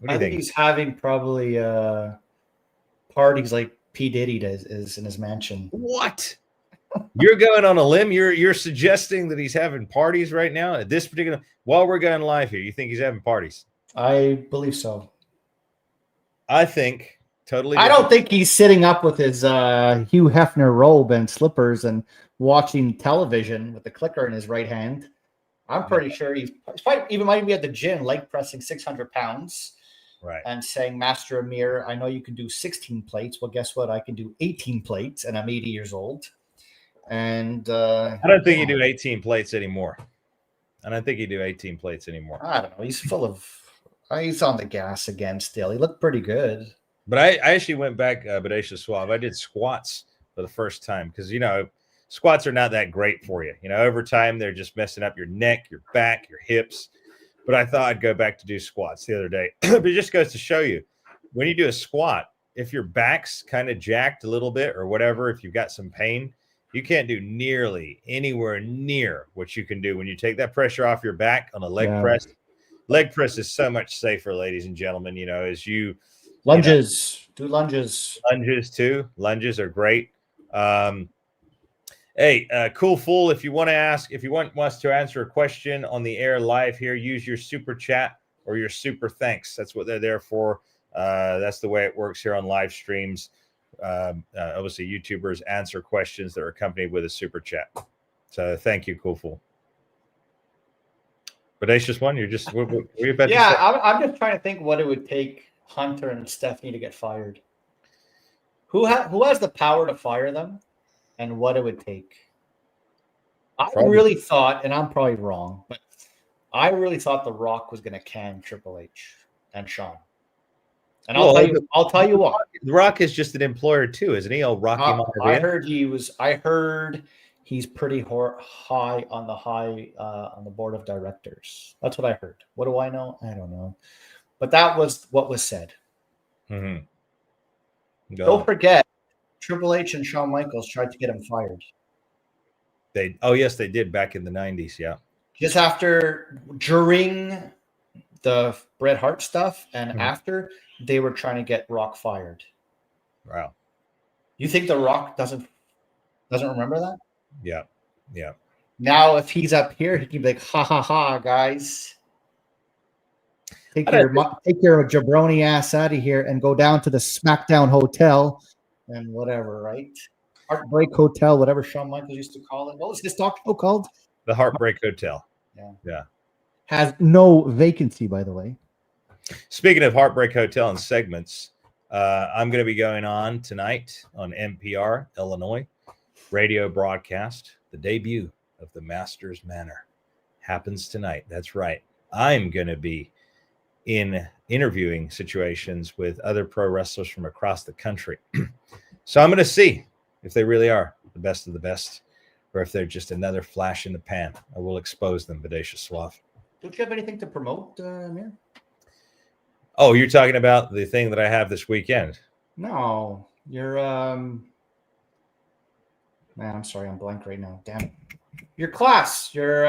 I think he's having probably parties like P. Diddy is in his mansion. What? You're going on a limb? You're suggesting that he's having parties right now at this particular while we're going live here? You think he's having parties? I believe so. I think totally. I don't think he's sitting up with his Hugh Hefner robe and slippers and watching television with the clicker in his right hand. I'm pretty sure he's probably even might be at the gym, leg pressing 600 pounds. Right. And saying, Master Amir, I know you can do 16 plates. Well, guess what? I can do 18 plates, and I'm 80 years old. And I don't think you do 18 plates anymore. I don't think you do 18 plates anymore. I don't know. He's full of. He's on the gas again still. He looked pretty good. But I actually went back, Bodacious Suave. I did squats for the first time because, squats are not that great for you. Over time, they're just messing up your neck, your back, your hips. But I thought I'd go back to do squats the other day. But it just goes to show you, when you do a squat, if your back's kind of jacked a little bit or whatever, if you've got some pain, you can't do nearly anywhere near what you can do when you take that pressure off your back on a leg press. Leg press is so much safer, ladies and gentlemen, as you lunges, do lunges. Lunges too. Lunges are great. Hey, Cool Fool, if you want us to answer a question on the air live here, use your super chat or your super thanks. That's what they're there for. That's the way it works here on live streams. Obviously, YouTubers answer questions that are accompanied with a super chat. So thank you, Cool Fool. Bodacious One, you're just what you about to say? I'm just trying to think what it would take Hunter and Stephanie to get fired. Who has the power to fire them, and what it would take? I really thought, and I'm probably wrong, but I really thought The Rock was going to can Triple H and Shawn. And I'll tell you what. The Rock is just an employer too, isn't he? Oh, Rocky Montana. I heard he's pretty high on the board of directors. That's what I heard. What do I know? I don't know. But that was what was said. Mm-hmm. Don't forget, Triple H and Shawn Michaels tried to get him fired. Yes, they did back in the 90s. Yeah. Just during the Bret Hart stuff and after, they were trying to get Rock fired. Wow. You think The Rock doesn't remember that? Yeah. Yeah. Now, if he's up here, he can be like, ha, ha, ha, guys. Take your jabroni ass out of here and go down to the SmackDown Hotel and whatever, right? Heartbreak Hotel, whatever Shawn Michaels used to call it. What was his talk show called? The Heartbreak Hotel. Yeah. Has no vacancy, by the way. Speaking of Heartbreak Hotel and segments, I'm going to be going on tonight on NPR, Illinois, radio broadcast. The debut of the Masters Manor happens tonight. That's right. I'm going to be in interviewing situations with other pro wrestlers from across the country. So I'm going to see if they really are the best of the best or if they're just another flash in the pan. I will expose them, Bodacious Suave. Don't you have anything to promote, Amir? Oh, you're talking about the thing that I have this weekend? No, you're man, I'm sorry, I'm blank right now. Damn it. Your class, your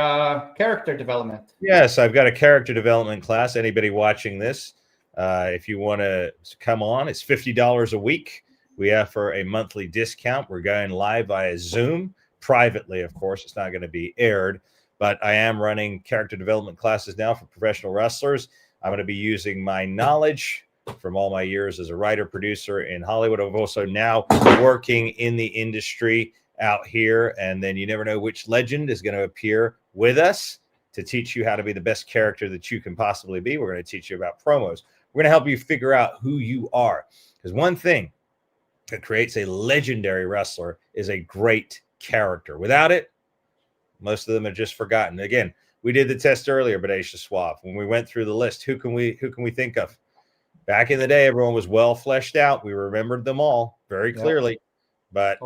character development. Yes, I've got a character development class. Anybody watching this, If you want to come on, it's $50 a week. We offer a monthly discount. We're going live via Zoom, privately, of course. It's not going to be aired, but I am running character development classes now for professional wrestlers. I'm going to be using my knowledge from all my years as a writer, producer in Hollywood. I'm also now working in the industry out here, and then you never know which legend is going to appear with us to teach you how to be the best character that you can possibly be. We're going to teach you about promos. We're going to help you figure out who you are, because one thing that creates a legendary wrestler is a great character. Without it, most of them are just forgotten. Again, we did the test earlier, but Aisha Suave, when we went through the list, who can we think of? Back in the day, everyone was well fleshed out. We remembered them all very clearly, but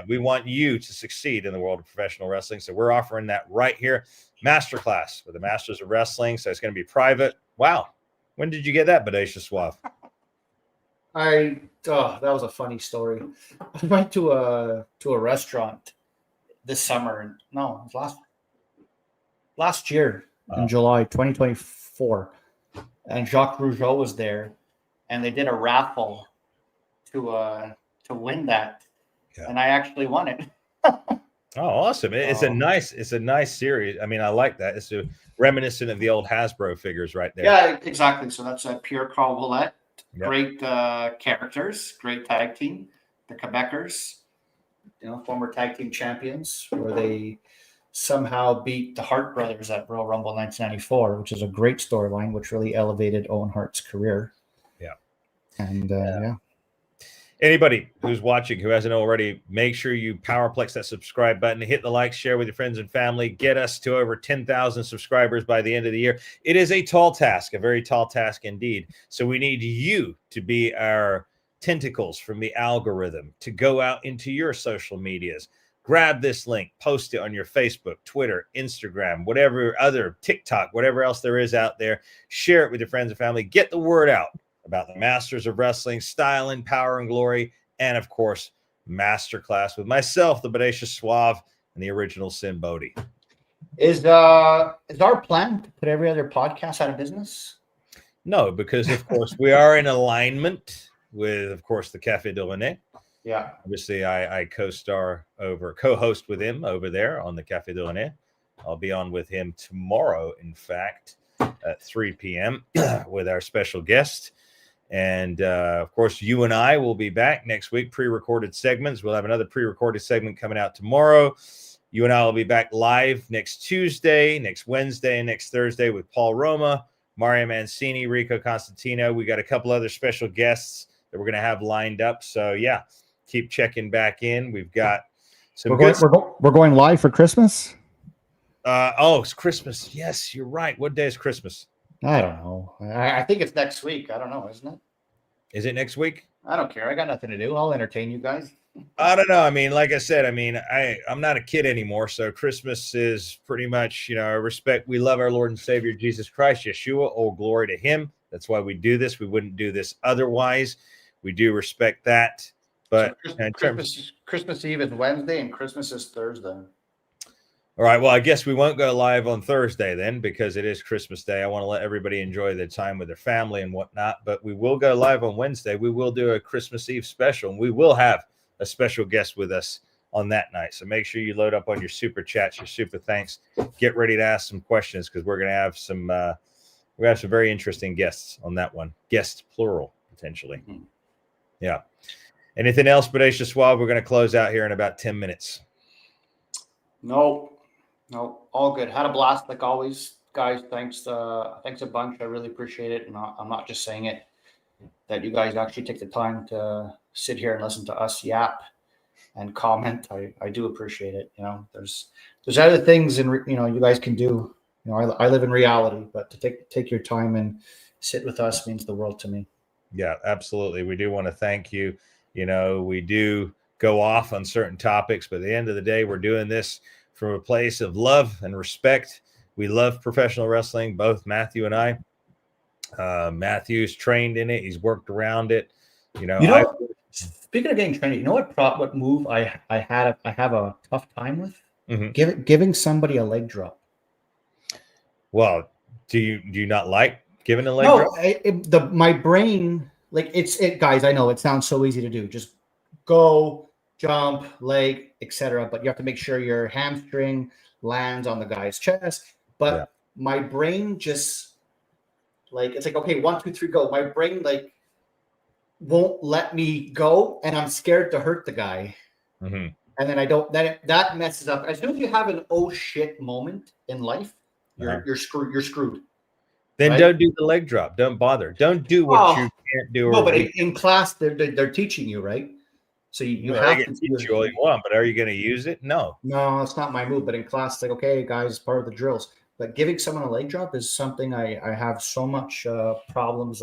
we want you to succeed in the world of professional wrestling. So we're offering that right here. Masterclass with the Masters of Wrestling. So it's going to be private. Wow. When did you get that, Aisha Suave? That was a funny story. I went to a restaurant this summer. No, it was last year in July 2024. And Jacques Rougeau was there. And they did a raffle to win that, and I actually won it. Oh, awesome! It's a nice series. I mean, I like that. It's reminiscent of the old Hasbro figures, right there. Yeah, exactly. So that's Pierre Carl Ouellet. Yep. Great characters, great tag team. The Quebecers, former tag team champions, where they somehow beat the Hart brothers at Royal Rumble 1994, which is a great storyline, which really elevated Owen Hart's career. And anybody who's watching who hasn't already, make sure you powerplex that subscribe button, hit the like, share with your friends and family, get us to over 10,000 subscribers by the end of the year. It is a tall task, a very tall task indeed. So we need you to be our tentacles from the algorithm, to go out into your social medias. Grab this link, post it on your Facebook, Twitter, Instagram, whatever other, TikTok, whatever else there is out there. Share it with your friends and family. Get the word out about the Masters of Wrestling, Style and Power and Glory, and of course, Masterclass with myself, the Bodacious Suave, and the original Sin Bodhi. Is our plan to put every other podcast out of business? No, because of course we are in alignment with, of course, the Café de René. Yeah. Obviously, I co-host with him over there on the Café de René. I'll be on with him tomorrow, in fact, at 3 p.m. with our special guest. And, of course, you and I will be back next week, pre-recorded segments. We'll have another pre-recorded segment coming out tomorrow. You and I will be back live next Tuesday, next Wednesday, and next Thursday with Paul Roma, Mario Mancini, Rico Constantino. We got a couple other special guests that we're going to have lined up. So, yeah, keep checking back in. We've got some we're going live for Christmas? It's Christmas. Yes, you're right. What day is Christmas? I don't know. I think it's next week. I don't know, isn't it? Is it next week? I don't care. I got nothing to do. I'll entertain you guys. I don't know. I mean, like I said, I'm not a kid anymore. So Christmas is pretty much, we love our Lord and Savior, Jesus Christ, Yeshua. All glory to him. That's why we do this. We wouldn't do this otherwise. We do respect that. But so Christmas Eve is Wednesday and Christmas is Thursday. All right. Well, I guess we won't go live on Thursday then, because it is Christmas Day. I want to let everybody enjoy their time with their family and whatnot. But we will go live on Wednesday. We will do a Christmas Eve special, and we will have a special guest with us on that night. So make sure you load up on your super chats, your super thanks. Get ready to ask some questions, because we're going to have some very interesting guests on that one. Guests plural, potentially. Mm-hmm. Yeah. Anything else, Bodacious Suave? We're going to close out here in about 10 minutes. No, all good. Had a blast like always, guys. Thanks a bunch. I really appreciate it. And I'm not just saying it, that you guys actually take the time to sit here and listen to us yap and comment. I do appreciate it. There's other things you guys can do. I live in reality, but to take your time and sit with us means the world to me. Yeah, absolutely. We do want to thank you. We do go off on certain topics, but at the end of the day, we're doing this from a place of love and respect. We love professional wrestling, both Matthew and I. Matthew's trained in it. He's worked around it. Speaking of getting trained, what move I have a tough time with? Mm-hmm. Giving somebody a leg drop. Well, do you not like Giving a leg drop? My brain, like guys, I know it sounds so easy to do. Just go, jump, leg, etc. But you have to make sure your hamstring lands on the guy's chest. But my brain just it's like, okay, 1, 2, 3, go. My brain won't let me go, and I'm scared to hurt the guy. Mm-hmm. And then I don't. That messes up. As soon as you have an oh shit moment in life, you're screwed. You're screwed. Then right? Don't do the leg drop. Don't bother. Don't do what you can't do. No, but in class, they're teaching you, right? So you have to teach you all you want, but are you going to use it? No. No, it's not my move. But in class, it's like, okay, guys, part of the drills. But giving someone a leg drop is something I have so much problems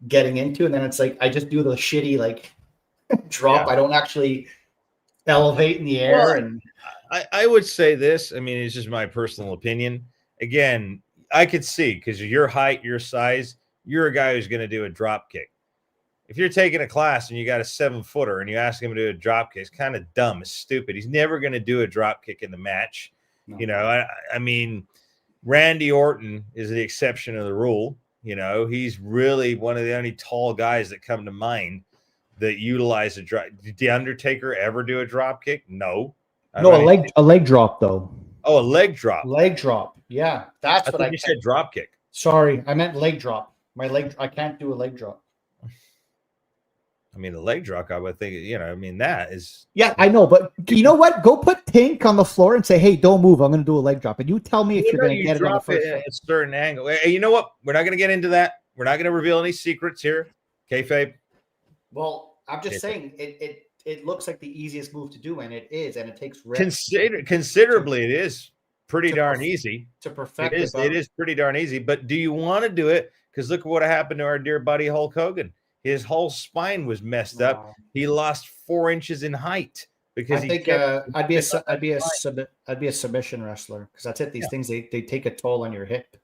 getting into, and then it's like I just do the shitty drop. I don't actually elevate in the air. Well, and I would say this. I mean, it's just my personal opinion. Again, I could see, because of your height, your size, you're a guy who's going to do a drop kick. If you're taking a class and you got a 7-footer and you ask him to do a drop kick, it's kind of dumb. It's stupid. He's never going to do a drop kick in the match. No. You know, I mean, Randy Orton is the exception of the rule. You know, he's really one of the only tall guys that come to mind that utilize a drop. Did the Undertaker ever do a drop kick? No. No, a leg drop though. Oh, a leg drop. Leg drop. Yeah, that's what you said. Drop kick. Sorry, I meant leg drop. I can't do a leg drop. I mean, a leg drop, I would think, I mean, that is. Yeah, I know, but you know what? Go put Tink on the floor and say, hey, don't move. I'm going to do a leg drop. And you tell me if you're going to get it on the first at a certain angle. Hey, you know what? We're not going to get into that. We're not going to reveal any secrets here. Kayfabe. Well, I'm just saying it looks like the easiest move to do, and it is, and it takes considerably. It is pretty darn easy to perfect. It is pretty darn easy. But do you want to do it? Because look at what happened to our dear buddy Hulk Hogan. His whole spine was messed up. He lost 4 inches in height because I think I'd be a submission wrestler, because that's it. These things they take a toll on your hip.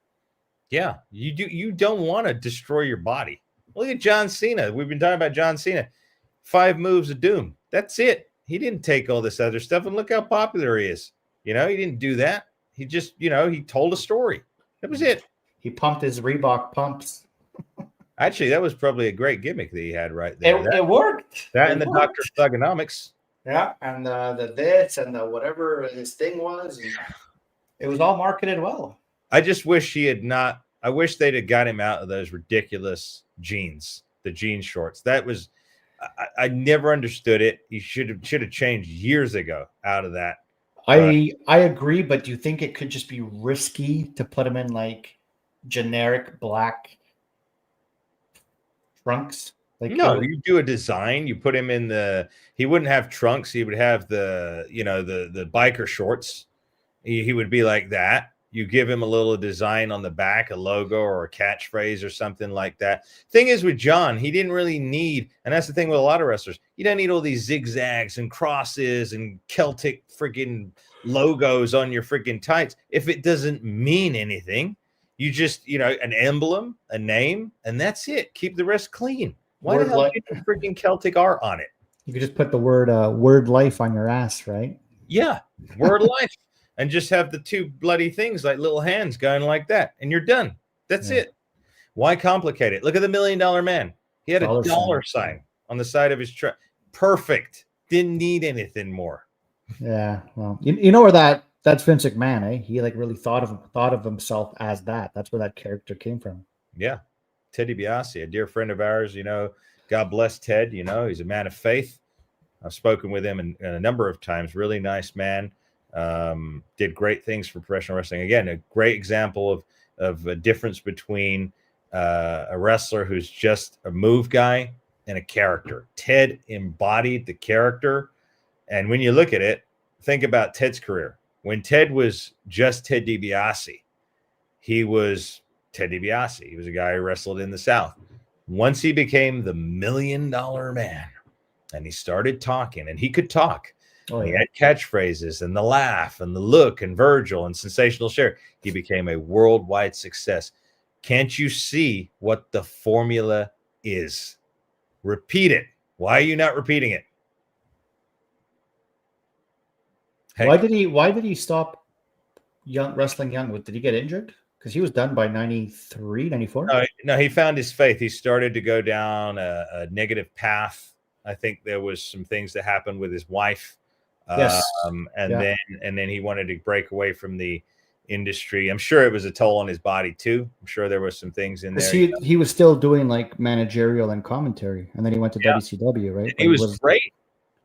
Yeah, you don't want to destroy your body. Look at John Cena. We've been talking about John Cena. 5 moves of doom. That's it. He didn't take all this other stuff, and look how popular he is. He didn't do that. He just, he told a story. That was it. He pumped his Reebok pumps. Actually, that was probably a great gimmick that he had right there. It worked. The Dr. Thugonomics. Yeah, and the this and the whatever his thing was. It was all marketed well. I just wish I wish they'd have got him out of those ridiculous jeans, the jean shorts. That was, I never understood it. He should have changed years ago out of that. I agree, but do you think it could just be risky to put him in generic black trunks? No, you do a design. You put him in he wouldn't have trunks. He would have the biker shorts. He would be like that. You give him a little design on the back, a logo or a catchphrase or something like that. Thing is with John, he didn't really need, and that's the thing with a lot of wrestlers, you don't need all these zigzags and crosses and Celtic freaking logos on your freaking tights. If it doesn't mean anything, you just, an emblem, a name, and that's it. Keep the rest clean. Why the hell do you put freaking Celtic art on it? You could just put the word life on your ass, right? Yeah, word life. And just have the 2 bloody things like little hands going like that, and you're done. That's it. Why complicate it? Look at the $1 Million Man. He had a dollar sign on the side of his truck. Perfect. Didn't need anything more. Yeah. Well, you know where that's Vince McMahon, eh? He really thought of himself as that. That's where that character came from. Yeah. Ted DiBiase, a dear friend of ours. God bless Ted. He's a man of faith. I've spoken with him a number of times. Really nice man. Did great things for professional wrestling. Again, a great example of a difference between a wrestler who's just a move guy and a character. Ted embodied the character. And when you look at it, think about Ted's career. When Ted was just Ted DiBiase, he was Ted DiBiase. He was a guy who wrestled in the South. Once he became the $1 Million Man and he started talking, and he could talk. Oh, yeah. He had catchphrases and the laugh and the look and Virgil and sensational share. He became a worldwide success. Can't you see what the formula is? Repeat it. Why are you not repeating it? Hey. Why did he stop wrestling young? Did he get injured? Because he was done by 93, 94. No, he found his faith. He started to go down a negative path. I think there was some things that happened with his wife. Yes. And then he wanted to break away from the industry. I'm sure it was a toll on his body too. I'm sure there was some things in there. He was still doing like managerial and commentary, and then he went to WCW, right? He was great.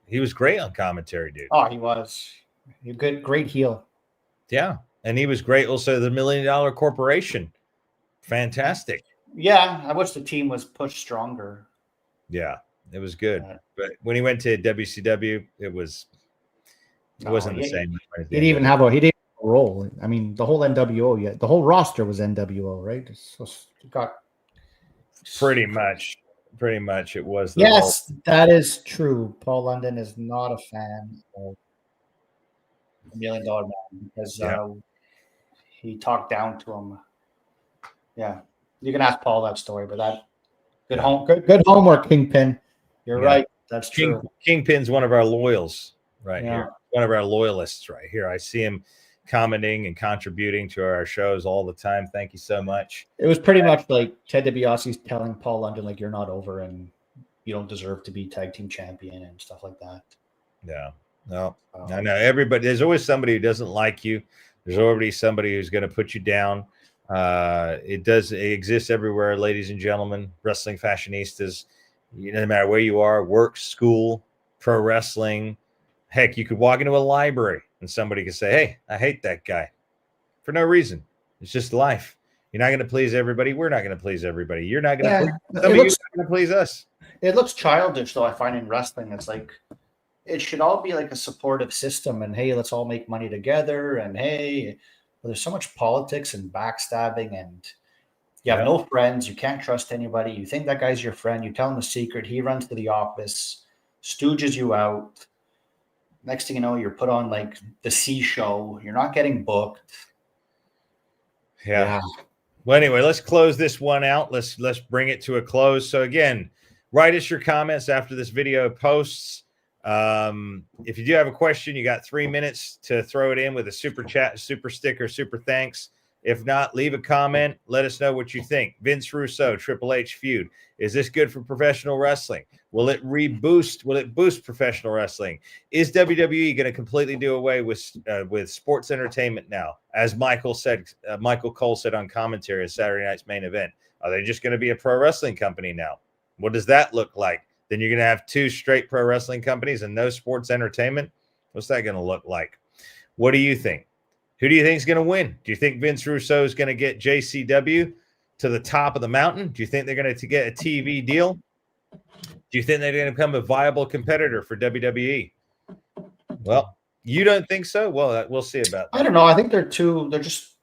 He was great on commentary, dude. Oh, he was. A great heel. Yeah. And he was great also, the $1 Million Corporation. Fantastic. Yeah, I wish the team was pushed stronger. Yeah, it was good. But when he went to WCW, it wasn't the same. He didn't even have a role. I mean, the whole NWO, the whole roster was NWO, right? So it got pretty much it was. Yes, that is true. Paul London is not a fan of $1 Million Man because he talked down to him. Yeah, you can ask Paul that story, but that good homework, Kingpin. You're right. That's true. Kingpin's one of our loyals here. One of our loyalists right here. I see him commenting and contributing to our shows all the time. Thank you so much. It was pretty much like Ted DiBiase's telling Paul London, like, you're not over and you don't deserve to be tag team champion and stuff like that. Yeah. No, I know everybody. There's always somebody who doesn't like you. There's already somebody who's going to put you down. It exists everywhere, ladies and gentlemen, wrestling fashionistas. No matter where you are, work, school, pro wrestling. Heck, you could walk into a library and somebody could say, "Hey, I hate that guy," for no reason. It's just life. You're not going to please everybody. We're not going to please everybody. You're not going to please us. It looks childish, though. I find in wrestling, it's like it should all be like a supportive system. And hey, let's all make money together. And hey, there's so much politics and backstabbing, and you have no friends. You can't trust anybody. You think that guy's your friend. You tell him a secret. He runs to the office, stooges you out. Next thing you know, you're put on like the C show. You're not getting booked. Yeah. Well, anyway, let's close this one out. Let's bring it to a close. So again, write us your comments after this video posts. If you do have a question, you got 3 minutes to throw it in with a super chat, super sticker, super thanks. If not, leave a comment. Let us know what you think. Vince Russo, Triple H feud. Is this good for professional wrestling? Will it boost professional wrestling? Is WWE going to completely do away with sports entertainment now? As Michael Cole said on commentary at Saturday night's main event, are they just going to be a pro wrestling company now? What does that look like? Then you're going to have 2 straight pro wrestling companies and no sports entertainment. What's that going to look like? What do you think? Who do you think is going to win? Do you think Vince Russo is going to get JCW to the top of the mountain? Do you think they're going to get a TV deal? Do you think they're going to become a viable competitor for WWE? Well, you don't think so? Well, we'll see about that. I don't know. I think they're just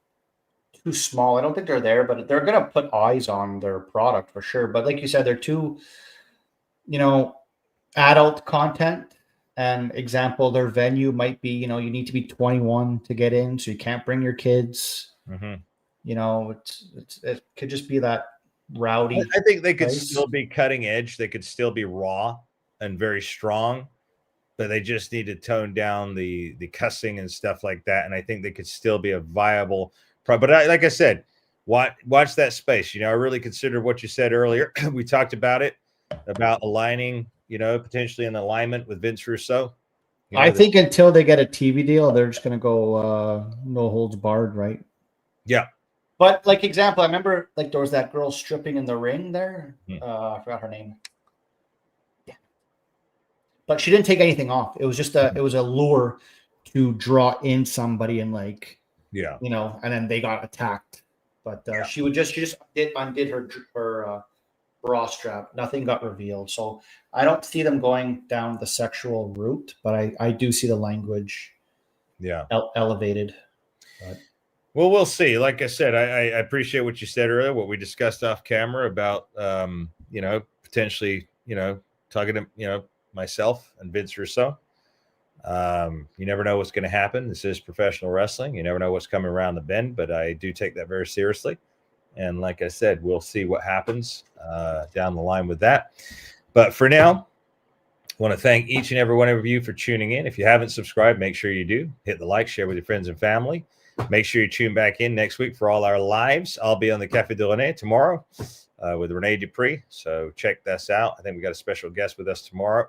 too small. I don't think they're there, but they're going to put eyes on their product for sure. But like you said, they're too, adult content. And example, their venue might be, you need to be 21 to get in, so you can't bring your kids. Mm-hmm. It could just be that rowdy. I think they could still be cutting edge. They could still be raw and very strong, but they just need to tone down the cussing and stuff like that. And I think they could still be a viable but like I said, watch that space. I really considered what you said earlier. We talked about it, about aligning, potentially an alignment with Vince Russo. I think until they get a TV deal, they're just going to go no holds barred, right? Yeah. But like example, I remember like there was that girl stripping in the ring there. I forgot her name. Yeah. But she didn't take anything off. It was just it was a lure to draw in somebody and and then they got attacked. But she just undid her bra strap. Nothing got revealed. So I don't see them going down the sexual route, but I do see the language elevated. But. Well, we'll see. Like I said, I appreciate what you said earlier, what we discussed off camera about, potentially, talking to, myself and Vince Russo. You never know what's going to happen. This is professional wrestling. You never know what's coming around the bend, but I do take that very seriously. And like I said, we'll see what happens down the line with that. But for now, I want to thank each and every one of you for tuning in. If you haven't subscribed, make sure you do. Hit the like, share with your friends and family. Make sure you tune back in next week for all our lives. I'll be on the Cafe de Rene tomorrow with Rene Dupree. So check this out. I think we got a special guest with us tomorrow.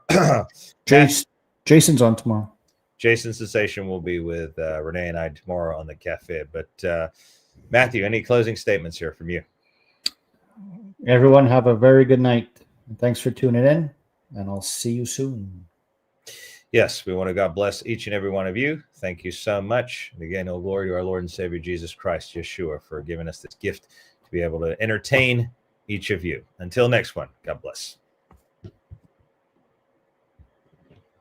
Jason's on tomorrow. Jason Sensation will be with Renee and I tomorrow on the cafe. But Matthew, any closing statements here from you? Everyone have a very good night. Thanks for tuning in, and I'll see you soon. Yes, we want to God bless each and every one of you. Thank you so much. And again, all glory to our Lord and Savior Jesus Christ, Yeshua, for giving us this gift to be able to entertain each of you. Until next one, God bless.